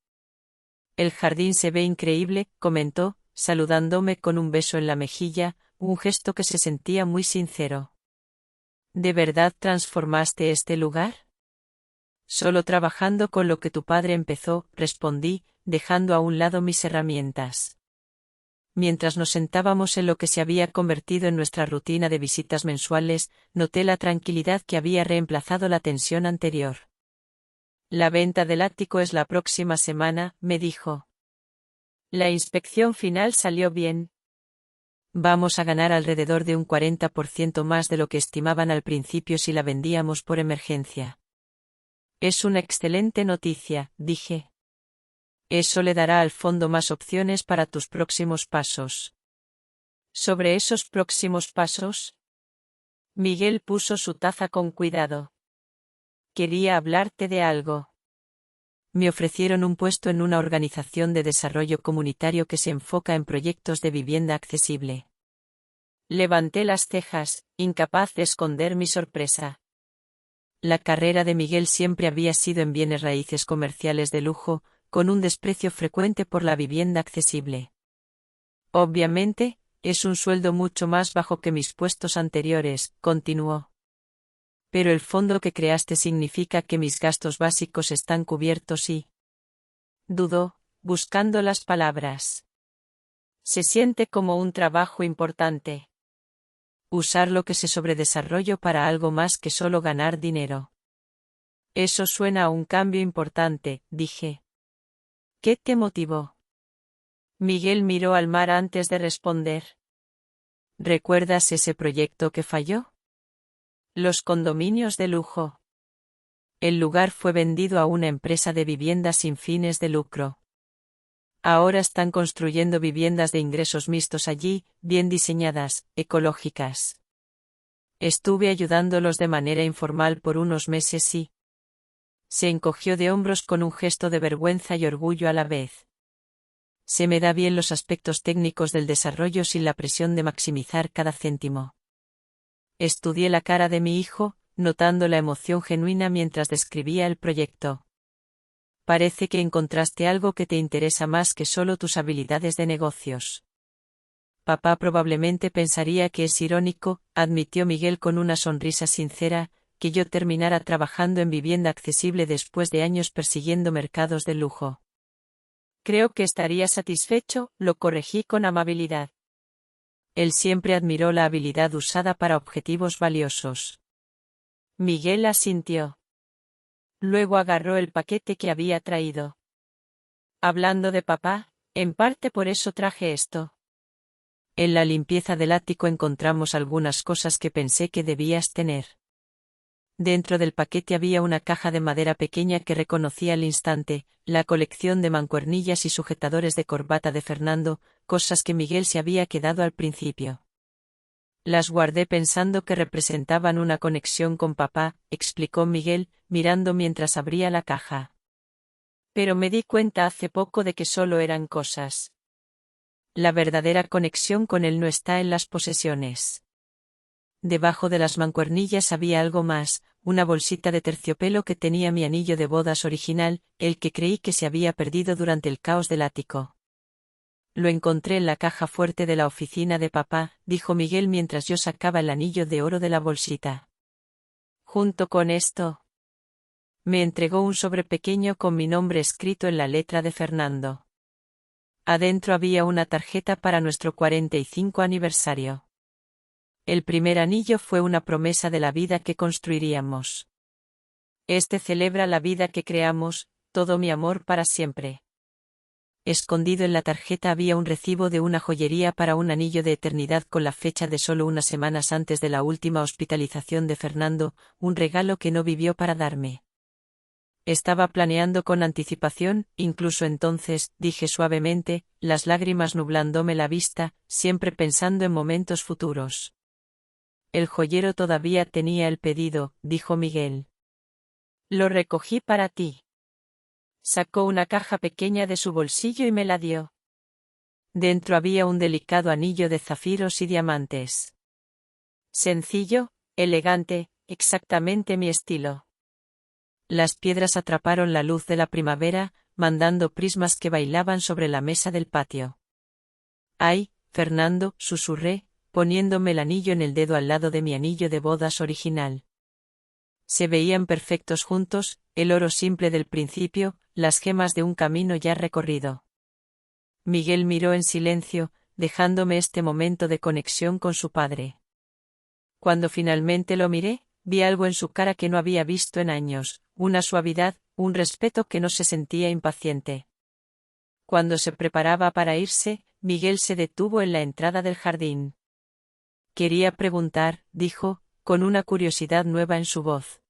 El jardín se ve increíble, comentó, saludándome con un beso en la mejilla, un gesto que se sentía muy sincero. ¿De verdad transformaste este lugar? Solo trabajando con lo que tu padre empezó, respondí, dejando a un lado mis herramientas. Mientras nos sentábamos en lo que se había convertido en nuestra rutina de visitas mensuales, noté la tranquilidad que había reemplazado la tensión anterior. La venta del ático es la próxima semana, me dijo. La inspección final salió bien. Vamos a ganar alrededor de un 40% más de lo que estimaban al principio si la vendíamos por emergencia. Es una excelente noticia, dije. Eso le dará al fondo más opciones para tus próximos pasos. ¿Sobre esos próximos pasos? Miguel puso su taza con cuidado. Quería hablarte de algo. Me ofrecieron un puesto en una organización de desarrollo comunitario que se enfoca en proyectos de vivienda accesible. Levanté las cejas, incapaz de esconder mi sorpresa. La carrera de Miguel siempre había sido en bienes raíces comerciales de lujo, con un desprecio frecuente por la vivienda accesible. Obviamente, es un sueldo mucho más bajo que mis puestos anteriores, continuó. Pero el fondo que creaste significa que mis gastos básicos están cubiertos y... Dudó, buscando las palabras. Se siente como un trabajo importante. Usar lo que se sobredesarrollo para algo más que solo ganar dinero. Eso suena a un cambio importante, dije. ¿Qué te motivó? Miguel miró al mar antes de responder. ¿Recuerdas ese proyecto que falló? Los condominios de lujo. El lugar fue vendido a una empresa de viviendas sin fines de lucro. Ahora están construyendo viviendas de ingresos mixtos allí, bien diseñadas, ecológicas. Estuve ayudándolos de manera informal por unos meses y... Se encogió de hombros con un gesto de vergüenza y orgullo a la vez. Se me da bien los aspectos técnicos del desarrollo sin la presión de maximizar cada céntimo. Estudié la cara de mi hijo, notando la emoción genuina mientras describía el proyecto. Parece que encontraste algo que te interesa más que solo tus habilidades de negocios. Papá probablemente pensaría que es irónico, admitió Miguel con una sonrisa sincera, que yo terminara trabajando en vivienda accesible después de años persiguiendo mercados de lujo. Creo que estaría satisfecho, lo corregí con amabilidad. Él siempre admiró la habilidad usada para objetivos valiosos. Miguel asintió. Luego agarró el paquete que había traído. Hablando de papá, en parte por eso traje esto. En la limpieza del ático encontramos algunas cosas que pensé que debías tener. Dentro del paquete había una caja de madera pequeña que reconocí al instante, la colección de mancuernillas y sujetadores de corbata de Fernando, cosas que Miguel se había quedado al principio. Las guardé pensando que representaban una conexión con papá, explicó Miguel, mirando mientras abría la caja. Pero me di cuenta hace poco de que solo eran cosas. La verdadera conexión con él no está en las posesiones. Debajo de las mancuernillas había algo más, una bolsita de terciopelo que tenía mi anillo de bodas original, el que creí que se había perdido durante el caos del ático. Lo encontré en la caja fuerte de la oficina de papá, dijo Miguel mientras yo sacaba el anillo de oro de la bolsita. Junto con esto, me entregó un sobre pequeño con mi nombre escrito en la letra de Fernando. Adentro había una tarjeta para nuestro 45 aniversario. El primer anillo fue una promesa de la vida que construiríamos. Este celebra la vida que creamos, todo mi amor para siempre. Escondido en la tarjeta había un recibo de una joyería para un anillo de eternidad con la fecha de solo unas semanas antes de la última hospitalización de Fernando, un regalo que no vivió para darme. Estaba planeando con anticipación, incluso entonces, dije suavemente, las lágrimas nublándome la vista, siempre pensando en momentos futuros. El joyero todavía tenía el pedido, dijo Miguel. Lo recogí para ti. Sacó una caja pequeña de su bolsillo y me la dio. Dentro había un delicado anillo de zafiros y diamantes. Sencillo, elegante, exactamente mi estilo. Las piedras atraparon la luz de la primavera, mandando prismas que bailaban sobre la mesa del patio. ¡Ay, Fernando!, susurré, poniéndome el anillo en el dedo al lado de mi anillo de bodas original. Se veían perfectos juntos, el oro simple del principio, las gemas de un camino ya recorrido. Miguel miró en silencio, dejándome este momento de conexión con su padre. Cuando finalmente lo miré, vi algo en su cara que no había visto en años, una suavidad, un respeto que no se sentía impaciente. Cuando se preparaba para irse, Miguel se detuvo en la entrada del jardín. Quería preguntar, dijo, con una curiosidad nueva en su voz.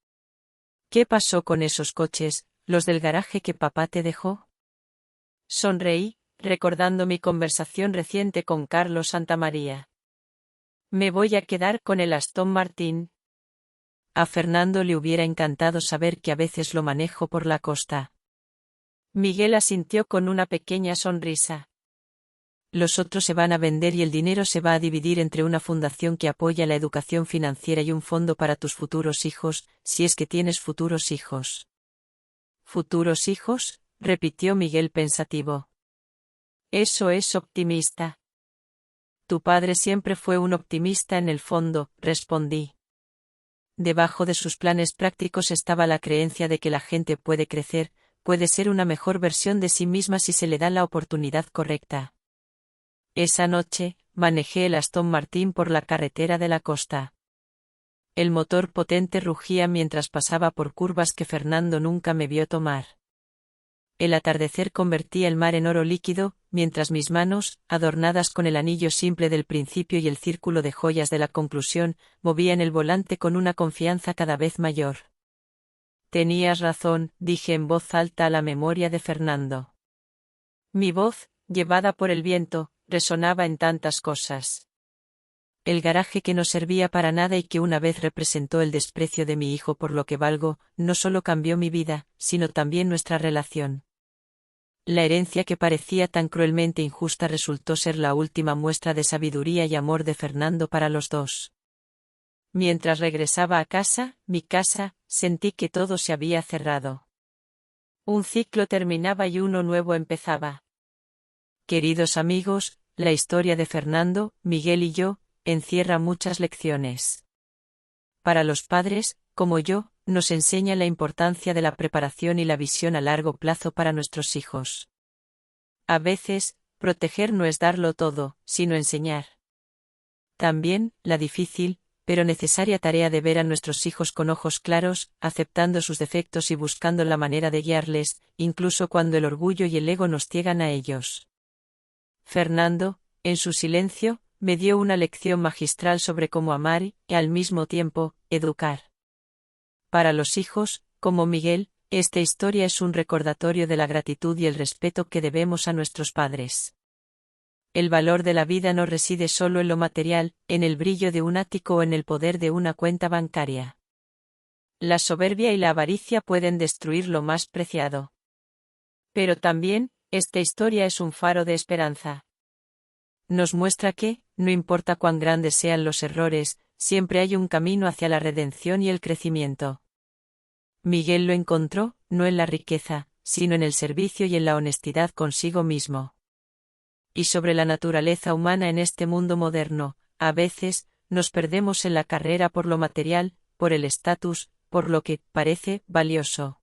¿Qué pasó con esos coches, los del garaje que papá te dejó? Sonreí, recordando mi conversación reciente con Carlos Santamaría. Me voy a quedar con el Aston Martin. A Fernando le hubiera encantado saber que a veces lo manejo por la costa. Miguel asintió con una pequeña sonrisa. Los otros se van a vender y el dinero se va a dividir entre una fundación que apoya la educación financiera y un fondo para tus futuros hijos, si es que tienes futuros hijos. ¿Futuros hijos?, repitió Miguel pensativo. Eso es optimista. Tu padre siempre fue un optimista en el fondo, respondí. Debajo de sus planes prácticos estaba la creencia de que la gente puede crecer, puede ser una mejor versión de sí misma si se le da la oportunidad correcta. Esa noche, manejé el Aston Martin por la carretera de la costa. El motor potente rugía mientras pasaba por curvas que Fernando nunca me vio tomar. El atardecer convertía el mar en oro líquido, mientras mis manos, adornadas con el anillo simple del principio y el círculo de joyas de la conclusión, movían el volante con una confianza cada vez mayor. Tenías razón, dije en voz alta a la memoria de Fernando. Mi voz, llevada por el viento, resonaba en tantas cosas. El garaje que no servía para nada y que una vez representó el desprecio de mi hijo por lo que valgo, no solo cambió mi vida, sino también nuestra relación. La herencia que parecía tan cruelmente injusta resultó ser la última muestra de sabiduría y amor de Fernando para los dos. Mientras regresaba a casa, mi casa, sentí que todo se había cerrado. Un ciclo terminaba y uno nuevo empezaba. Queridos amigos, la historia de Fernando, Miguel y yo, encierra muchas lecciones. Para los padres, como yo, nos enseña la importancia de la preparación y la visión a largo plazo para nuestros hijos. A veces, proteger no es darlo todo, sino enseñar. También, la difícil, pero necesaria tarea de ver a nuestros hijos con ojos claros, aceptando sus defectos y buscando la manera de guiarles, incluso cuando el orgullo y el ego nos ciegan a ellos. Fernando, en su silencio, me dio una lección magistral sobre cómo amar y, al mismo tiempo, educar. Para los hijos, como Miguel, esta historia es un recordatorio de la gratitud y el respeto que debemos a nuestros padres. El valor de la vida no reside solo en lo material, en el brillo de un ático o en el poder de una cuenta bancaria. La soberbia y la avaricia pueden destruir lo más preciado. Pero también, esta historia es un faro de esperanza. Nos muestra que, no importa cuán grandes sean los errores, siempre hay un camino hacia la redención y el crecimiento. Miguel lo encontró, no en la riqueza, sino en el servicio y en la honestidad consigo mismo. Y sobre la naturaleza humana en este mundo moderno, a veces, nos perdemos en la carrera por lo material, por el estatus, por lo que parece valioso.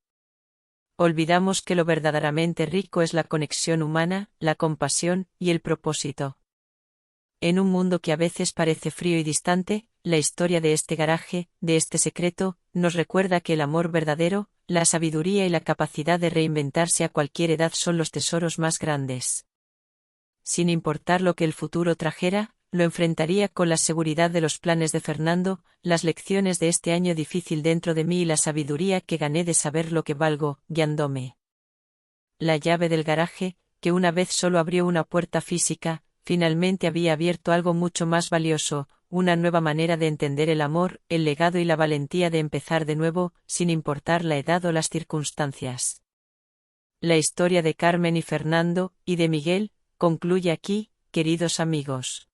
Olvidamos que lo verdaderamente rico es la conexión humana, la compasión y el propósito. En un mundo que a veces parece frío y distante, la historia de este garaje, de este secreto, nos recuerda que el amor verdadero, la sabiduría y la capacidad de reinventarse a cualquier edad son los tesoros más grandes. Sin importar lo que el futuro trajera, lo enfrentaría con la seguridad de los planes de Fernando, las lecciones de este año difícil dentro de mí y la sabiduría que gané de saber lo que valgo, guiándome. La llave del garaje, que una vez solo abrió una puerta física, finalmente había abierto algo mucho más valioso, una nueva manera de entender el amor, el legado y la valentía de empezar de nuevo, sin importar la edad o las circunstancias. La historia de Carmen y Fernando, y de Miguel, concluye aquí, queridos amigos.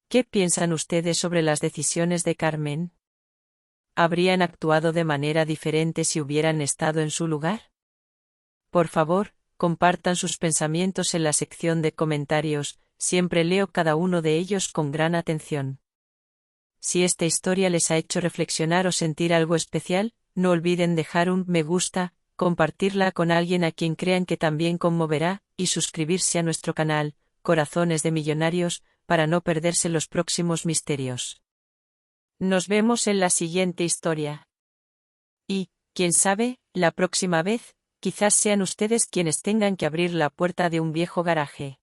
¿Qué piensan ustedes sobre las decisiones de Carmen? ¿Habrían actuado de manera diferente si hubieran estado en su lugar? Por favor, compartan sus pensamientos en la sección de comentarios, siempre leo cada uno de ellos con gran atención. Si esta historia les ha hecho reflexionar o sentir algo especial, no olviden dejar un me gusta, compartirla con alguien a quien crean que también conmoverá, y suscribirse a nuestro canal, Corazones de Millonarios, para no perderse los próximos misterios. Nos vemos en la siguiente historia. Y, quién sabe, la próxima vez, quizás sean ustedes quienes tengan que abrir la puerta de un viejo garaje.